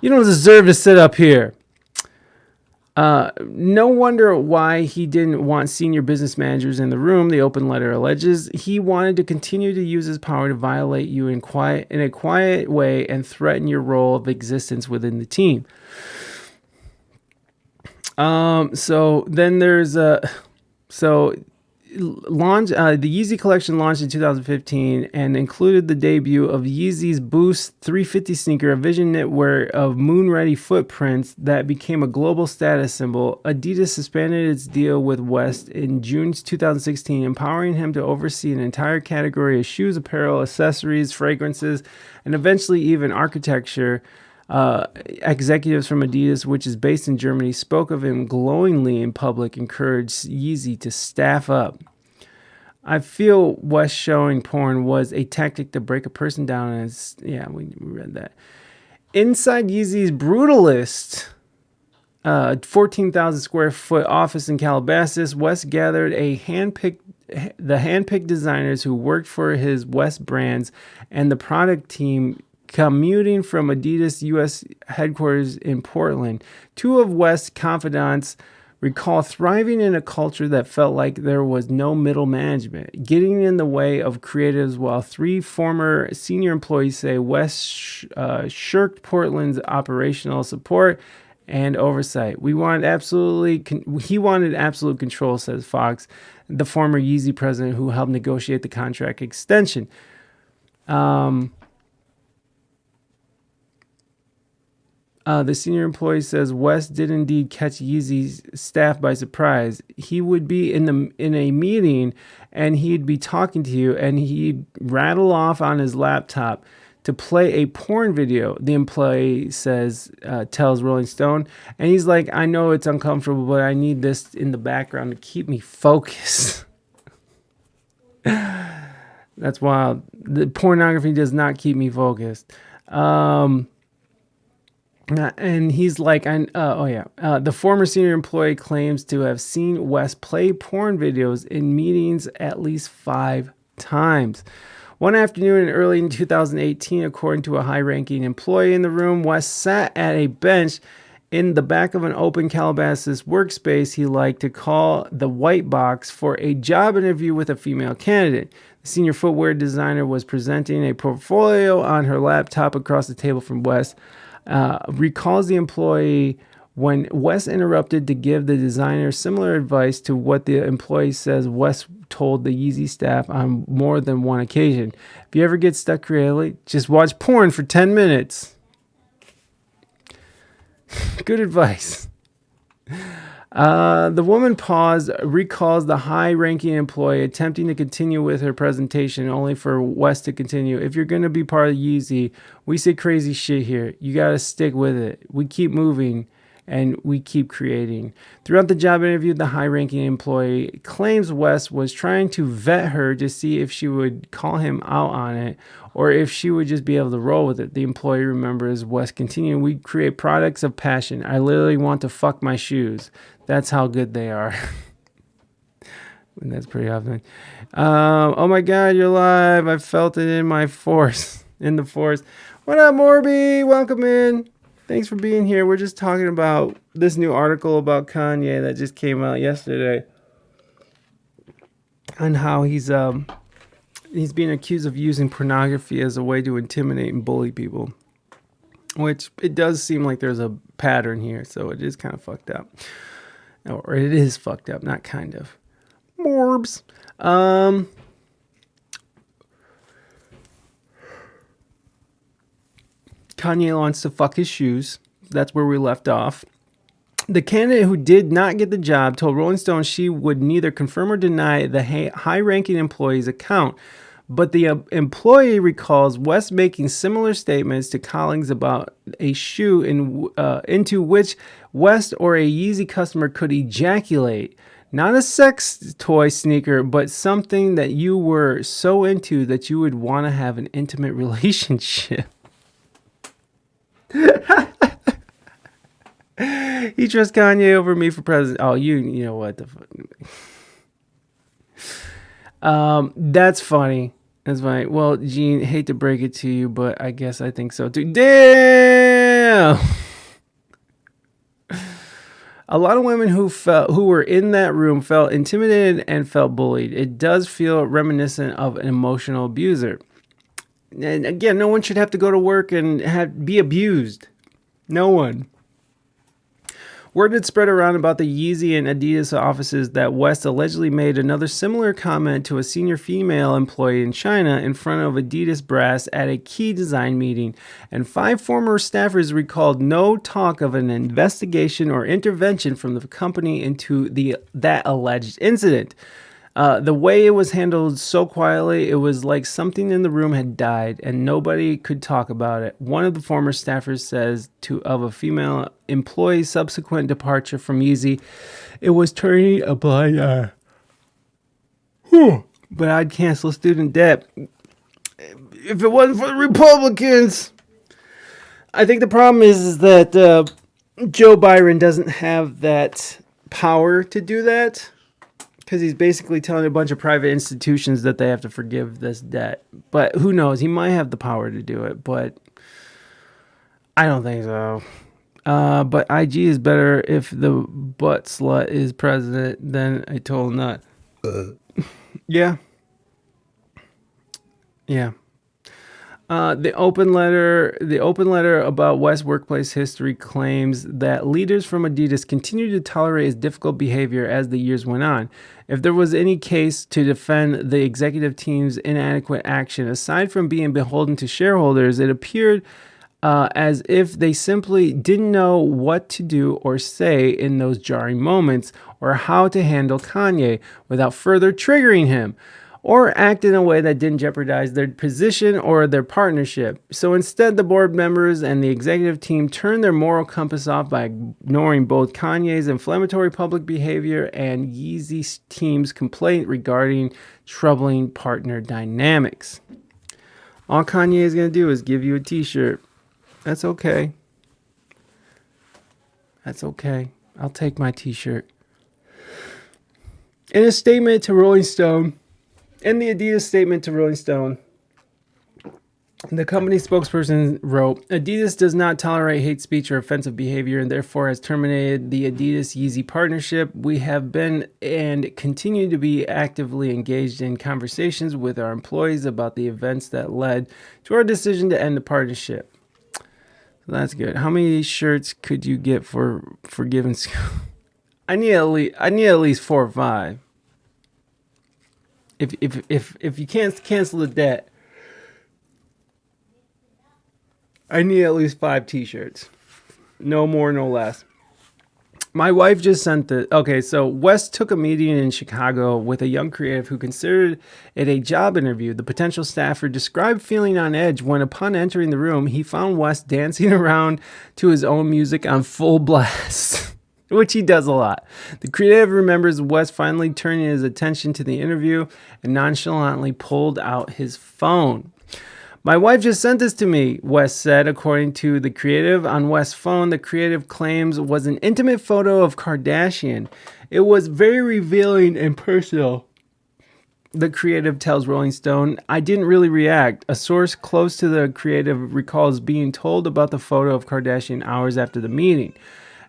You don't deserve to sit up here. No wonder why he didn't want senior business managers in the room, the open letter alleges. He wanted to continue to use his power to violate you in a quiet way and threaten your role of existence within the team. So then there's the Yeezy collection launched in 2015 and included the debut of Yeezy's Boost 350 sneaker, a vision knitwear of moon-ready footprints that became a global status symbol. Adidas suspended its deal with West in June 2016, empowering him to oversee an entire category of shoes, apparel, accessories, fragrances, and eventually even architecture. Executives from Adidas, which is based in Germany, spoke of him glowingly in public, encouraged Yeezy to staff up. I feel West showing porn was a tactic to break a person down. As we read that. Inside Yeezy's Brutalist, 14,000 square foot office in Calabasas, West gathered the handpicked designers who worked for his West brands and the product team commuting from Adidas U.S. headquarters in Portland. Two of West's confidants recall thriving in a culture that felt like there was no middle management, getting in the way of creatives, while three former senior employees say West shirked Portland's operational support and oversight. He wanted absolute control, says Fox, the former Yeezy president who helped negotiate the contract extension. The senior employee says West did indeed catch Yeezy's staff by surprise. He would be in a meeting and he'd be talking to you and he'd rattle off on his laptop to play a porn video, the employee tells Rolling Stone. And he's like, I know it's uncomfortable, but I need this in the background to keep me focused. That's wild. The pornography does not keep me focused. And he's like, the former senior employee claims to have seen West play porn videos in meetings at least 5 times. One afternoon early in 2018, according to a high-ranking employee in the room, West sat at a bench in the back of an open Calabasas workspace he liked to call the White Box for a job interview with a female candidate. The senior footwear designer was presenting a portfolio on her laptop across the table from West. Recalls the employee when West interrupted to give the designer similar advice to what the employee says West told the Yeezy staff on more than one occasion. If you ever get stuck creatively, just watch porn for 10 minutes. Good advice. The woman paused, recalls the high-ranking employee attempting to continue with her presentation, only for West to continue. If you're going to be part of Yeezy, we say crazy shit here. You got to stick with it. We keep moving, and we keep creating. Throughout the job interview, the high-ranking employee claims West was trying to vet her to see if she would call him out on it, or if she would just be able to roll with it. The employee remembers West continuing, we create products of passion. I literally want to fuck my shoes. That's how good they are. And that's pretty often. Oh my God, you're live. I felt it in my force. In the force. What up, Morby? Welcome in. Thanks for being here. We're just talking about this new article about Kanye that just came out yesterday. And how he's He's being accused of using pornography as a way to intimidate and bully people, which it does seem like there's a pattern here. So it is kind of fucked up, or it is fucked up, not kind of. Morbs. Kanye wants to fuck his shoes. That's where we left off. The candidate who did not get the job told Rolling Stone she would neither confirm or deny the high-ranking employee's account. But the employee recalls West making similar statements to colleagues about a shoe into which West or a Yeezy customer could ejaculate. Not a sex toy sneaker, but something that you were so into that you would want to have an intimate relationship. He trusts Kanye over me for president. Oh, you know what the fuck. That's funny. That's funny. Well, Gene, hate to break it to you, but I guess I think so too. Damn. A lot of women who were in that room felt intimidated and felt bullied. It does feel reminiscent of an emotional abuser. And again, no one should have to go to work and be abused. No one. Word had spread around about the Yeezy and Adidas offices that West allegedly made another similar comment to a senior female employee in China in front of Adidas brass at a key design meeting, and 5 former staffers recalled no talk of an investigation or intervention from the company into that alleged incident. The way it was handled so quietly, it was like something in the room had died and nobody could talk about it. One of the former staffers says of a female employee's subsequent departure from Yeezy, it was turning a blind eye. But I'd cancel student debt if it wasn't for the Republicans. I think the problem is that Joe Biden doesn't have that power to do that. Because he's basically telling a bunch of private institutions that they have to forgive this debt. But who knows? He might have the power to do it, but I don't think so. But IG is better if the butt slut is president than a total nut. Yeah. Yeah. The open letter about West's workplace history claims that leaders from Adidas continued to tolerate his difficult behavior as the years went on. If there was any case to defend the executive team's inadequate action, aside from being beholden to shareholders, it appeared as if they simply didn't know what to do or say in those jarring moments, or how to handle Kanye without further triggering him, or act in a way that didn't jeopardize their position or their partnership. So instead, the board members and the executive team turned their moral compass off by ignoring both Kanye's inflammatory public behavior and Yeezy's team's complaint regarding troubling partner dynamics. All Kanye is going to do is give you a t-shirt. That's okay. That's okay. I'll take my t-shirt. In a statement to Rolling Stone, in the Adidas statement to Rolling Stone, the company spokesperson wrote, Adidas does not tolerate hate speech or offensive behavior and therefore has terminated the Adidas-Yeezy partnership. We have been and continue to be actively engaged in conversations with our employees about the events that led to our decision to end the partnership. So that's good. How many shirts could you get for forgiving school? I need at least 4 or 5. If you can't cancel the debt, I need at least 5 t-shirts. No more, no less. My wife just sent so West took a meeting in Chicago with a young creative who considered it a job interview. The potential staffer described feeling on edge when, upon entering the room, he found West dancing around to his own music on full blast. Which he does a lot. The creative remembers West finally turning his attention to the interview and nonchalantly pulled out his phone. My wife just sent this to me, West said. According to the creative, on West's phone, the creative claims was an intimate photo of Kardashian. It was very revealing and personal. The creative tells Rolling Stone, I didn't really react. A source close to the creative recalls being told about the photo of Kardashian hours after the meeting.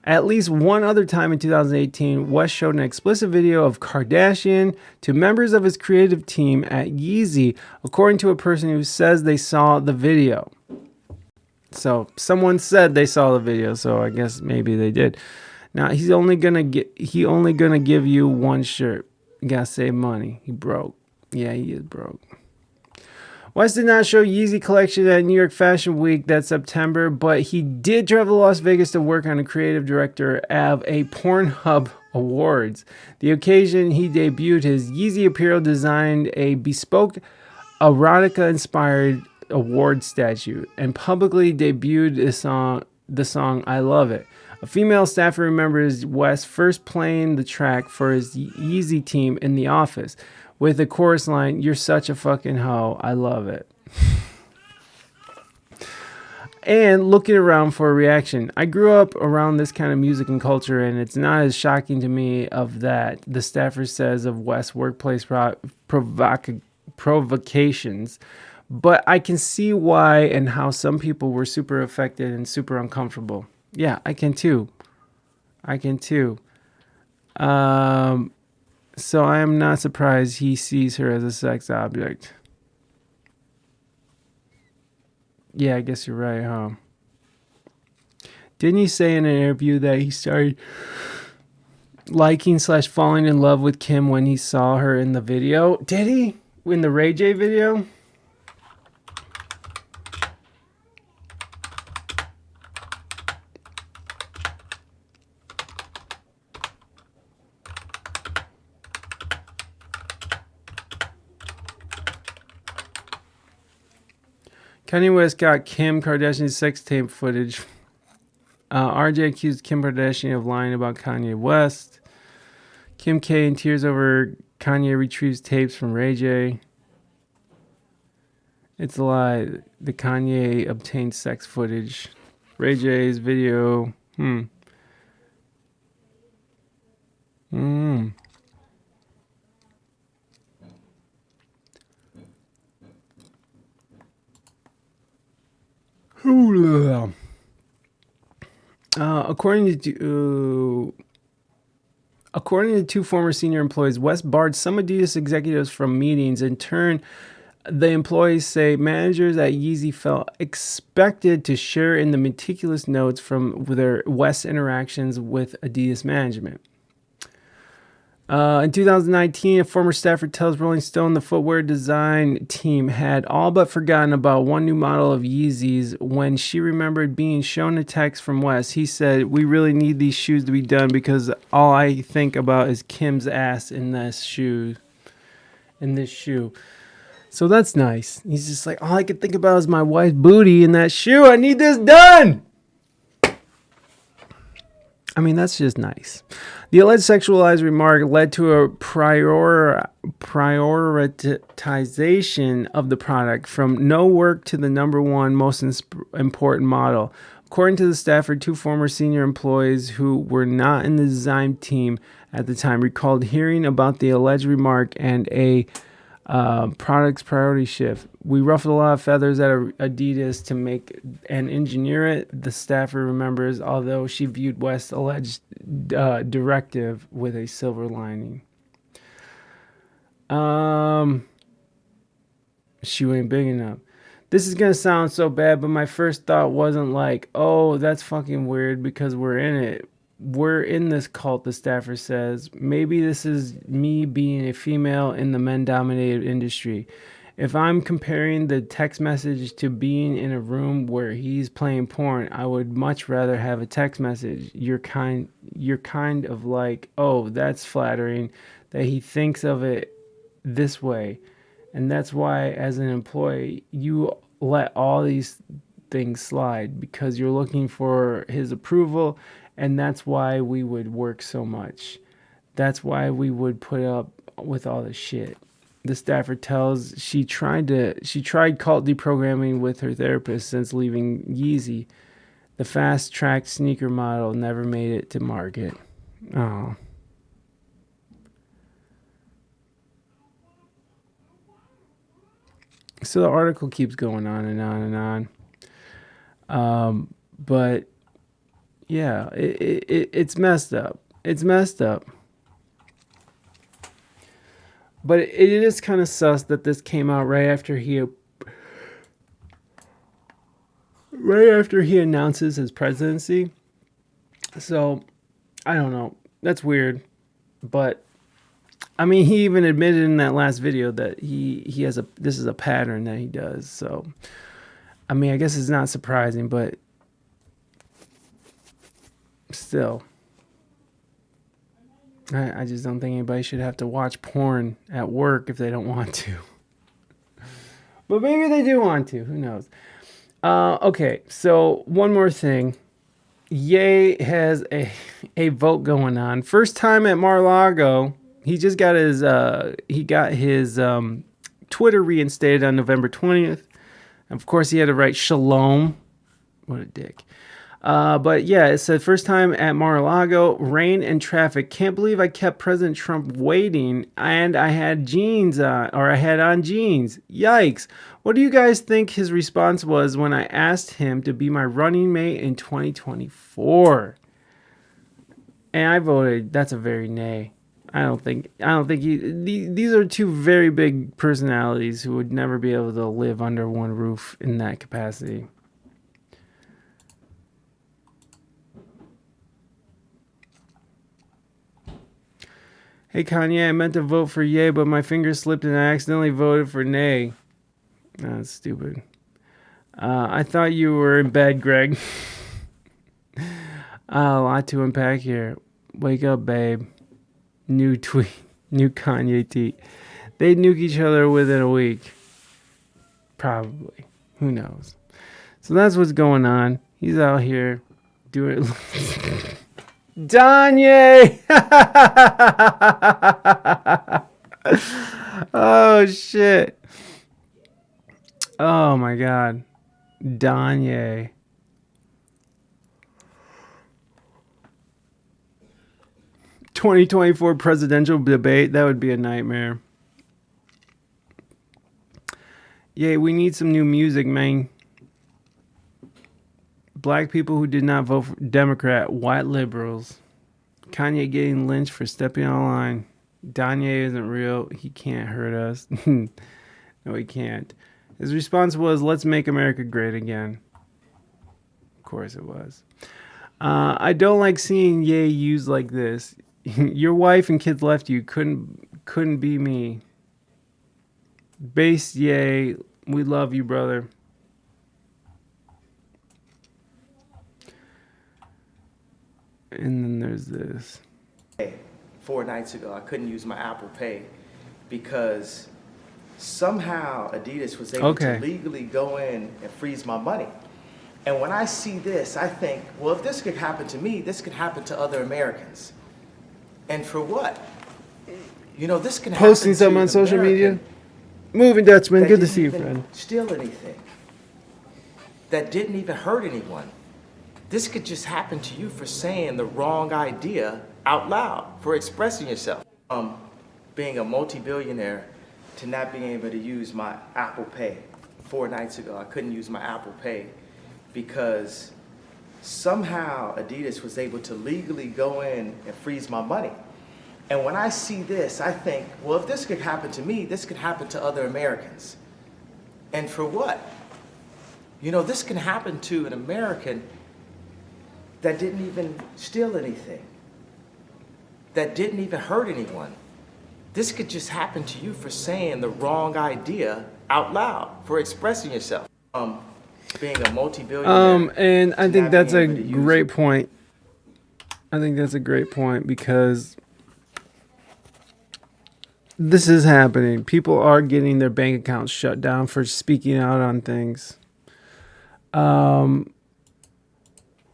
At least one other time in 2018, West showed an explicit video of Kardashian to members of his creative team at Yeezy, according to a person who says they saw the video. So someone said they saw the video, so I guess maybe they did. Now he only gonna give you one shirt. You gotta save money. He broke. Yeah, he is broke. West did not show Yeezy collection at New York Fashion Week that September, but he did travel to Las Vegas to work on a creative director of a Pornhub Awards. The occasion he debuted his Yeezy apparel, designed a bespoke erotica-inspired award statue, and publicly debuted the song "I Love It." A female staffer remembers West first playing the track for his Yeezy team in the office, with the chorus line, "You're such a fucking hoe, I love it." And looking around for a reaction. I grew up around this kind of music and culture, and it's not as shocking to me of that, the staffer says of West's workplace provocations. But I can see why and how some people were super affected and super uncomfortable. Yeah, I can too. So I am not surprised he sees her as a sex object. Yeah, I guess you're right, huh? Didn't he say in an interview that he started liking/falling in love with Kim when he saw her in the video? Did he? In the Ray J video? Kanye West got Kim Kardashian's sex tape footage. RJ accused Kim Kardashian of lying about Kanye West. Kim K in tears over Kanye retrieves tapes from Ray J. It's a lie. The Kanye obtained sex footage. Ray J's video. According to two former senior employees, West barred some Adidas executives from meetings. In turn, the employees say managers at Yeezy felt expected to share in the meticulous notes from their West interactions with Adidas management. In 2019, a former staffer tells Rolling Stone the footwear design team had all but forgotten about one new model of Yeezys when she remembered being shown a text from West. He said, "We really need these shoes to be done because all I think about is Kim's ass in this shoe." So that's nice. He's just like, all I can think about is my wife's booty in that shoe. I need this done. I mean, that's just nice. The alleged sexualized remark led to a prioritization of the product from no work to the number one most important model. According to the Stafford, two former senior employees who were not in the design team at the time recalled hearing about the alleged remark and a product's priority shift. "We ruffled a lot of feathers at Adidas to make and engineer it," the staffer remembers, although she viewed West's alleged directive with a silver lining. Shoe ain't big enough. This is going to sound so bad, but my first thought wasn't like, oh, that's fucking weird because we're in it. We're in this cult, the staffer says. Maybe this is me being a female in the men-dominated industry. If I'm comparing the text message to being in a room where he's playing porn, I would much rather have a text message. You're kind of like, oh, that's flattering that he thinks of it this way. And that's why, as an employee, you let all these things slide because you're looking for his approval. And that's why we would work so much. That's why we would put up with all this shit. The staffer tells she tried cult deprogramming with her therapist since leaving Yeezy. The fast-tracked sneaker model never made it to market. Oh. So the article keeps going on and on and on. But Yeah, it's messed up. It's messed up. But it is kind of sus that this came out right after he announces his presidency. So, I don't know. That's weird. But I mean, he even admitted in that last video that he has this is a pattern that he does. So, I mean, I guess it's not surprising, but still, I just don't think anybody should have to watch porn at work if they don't want to. But maybe they do want to. Who knows? Okay, so one more thing. Ye has a vote going on. First time at Mar-a-Lago. He just got his Twitter reinstated on November 20th. Of course, he had to write shalom. What a dick. But yeah, it said first time at Mar-a-Lago, rain and traffic. Can't believe I kept President Trump waiting and I had jeans on, or I had on jeans. Yikes. What do you guys think his response was when I asked him to be my running mate in 2024? And I voted, that's a very nay. I don't think these are two very big personalities who would never be able to live under one roof in that capacity. Hey Kanye, I meant to vote for yay, but my finger slipped and I accidentally voted for nay. That's stupid. I thought you were in bed, Greg. A lot to unpack here. Wake up, babe. New tweet. New Kanye tweet. They'd nuke each other within a week. Probably. Who knows? So that's what's going on. He's out here doing it. Danye! Oh, shit. Oh, my God. Danye. "2024 presidential debate, that would be a nightmare." Yeah, we need some new music, man. Black people who did not vote for Democrat, white liberals. Kanye getting lynched for stepping on line. Danye isn't real. He can't hurt us. No, he can't. His response was, "Let's make America great again." Of course it was. I don't like seeing Ye used like this. Your wife and kids left you. Couldn't be me. Base Ye, we love you, brother. And then there's this. 4 nights ago, I couldn't use my Apple Pay because somehow Adidas was able to legally go in and freeze my money. And when I see this, I think, well, if this could happen to me, this could happen to other Americans. And for what? You know, this can happen Posting something on social media? Moving Dutchman, good to see you, friend. Steal anything. That didn't even hurt anyone. This could just happen to you for saying the wrong idea out loud, for expressing yourself. Being a multi-billionaire to not being able to use my Apple Pay. 4 nights ago, I couldn't use my Apple Pay because somehow Adidas was able to legally go in and freeze my money. And when I see this, I think, well, if this could happen to me, this could happen to other Americans. And for what? You know, this can happen to an American that didn't even steal anything, that didn't even hurt anyone. This could just happen to you for saying the wrong idea out loud, for expressing yourself. Being a multi-billionaire. And I think that's a great point. I think that's a great point because this is happening. People are getting their bank accounts shut down for speaking out on things.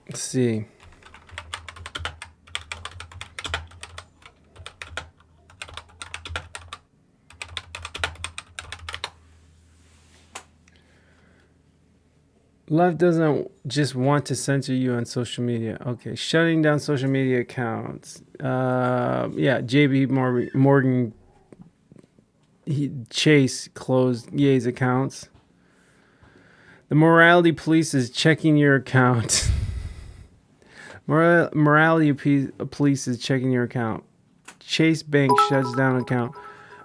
Let's see. Left doesn't just want to censor you on social media. Okay, shutting down social media accounts. Yeah, JB Morgan Chase closed Ye's accounts. The morality police is checking your account. Morality police is checking your account. Chase Bank shuts down account.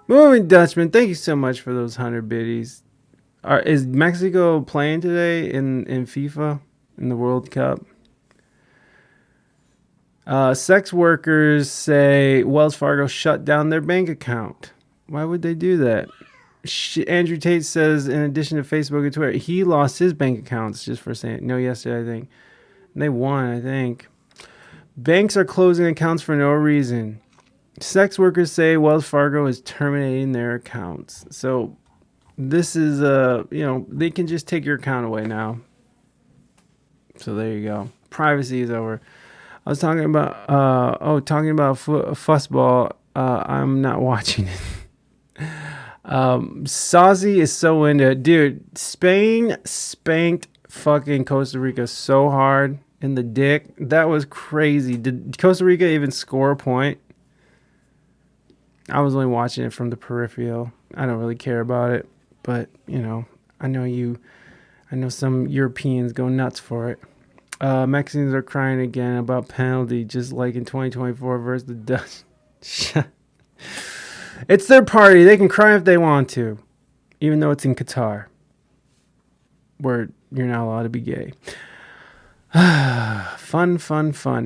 Moving Dutchman, thank you so much for those 100 biddies. Is Mexico playing today in FIFA in the World Cup? Sex workers say Wells Fargo shut down their bank account. Why would they do that? Andrew Tate says, in addition to Facebook and Twitter, he lost his bank accounts just for saying no yesterday, I think. They won, I think. Banks are closing accounts for no reason. Sex workers say Wells Fargo is terminating their accounts. So this is, they can just take your account away now. So there you go. Privacy is over. I was talking about, fussball. I'm not watching it. Sazi is so into it. Dude, Spain spanked fucking Costa Rica so hard in the dick. That was crazy. Did Costa Rica even score a point? I was only watching it from the peripheral. I don't really care about it. But, I know some Europeans go nuts for it. Mexicans are crying again about penalty, just like in 2024 versus the Dutch. It's their party. They can cry if they want to, even though it's in Qatar, where you're not allowed to be gay. Fun.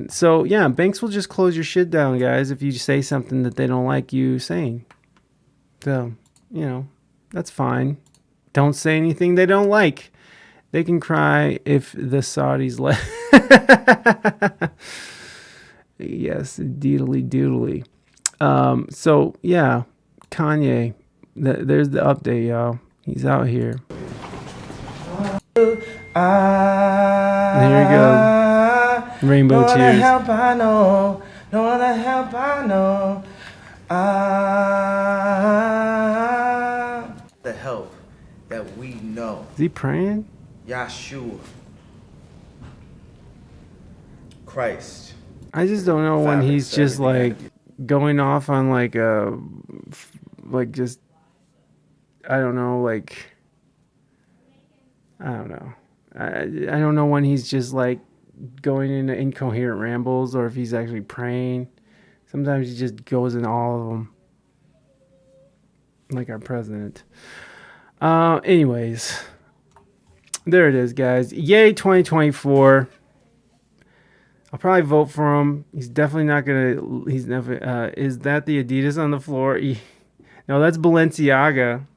So, yeah, banks will just close your shit down, guys, if you say something that they don't like you saying. So, that's fine. Don't say anything they don't like. They can cry if the Saudis let. Yes, doodly. So, yeah, Kanye, there's the update, y'all. He's out here. There you go. Rainbow tears. No help I know. No other help I know. The help that we know. Is he praying? Yahshua. Christ. I just don't know when he's just like going off on I don't know. I don't know when he's just like going into incoherent rambles or if he's actually praying. Sometimes he just goes in all of them. Like our president. Anyways. There it is, guys. Yay, 2024. I'll probably vote for him. He's definitely not gonna. He's never. Is that the Adidas on the floor? No, that's Balenciaga.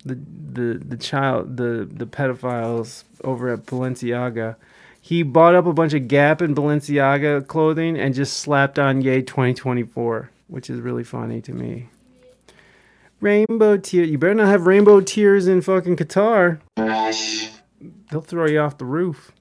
The child, the pedophiles over at Balenciaga. He bought up a bunch of Gap and Balenciaga clothing and just slapped on Yay 2024, which is really funny to me. Rainbow tears. You better not have rainbow tears in fucking Qatar. They'll throw you off the roof.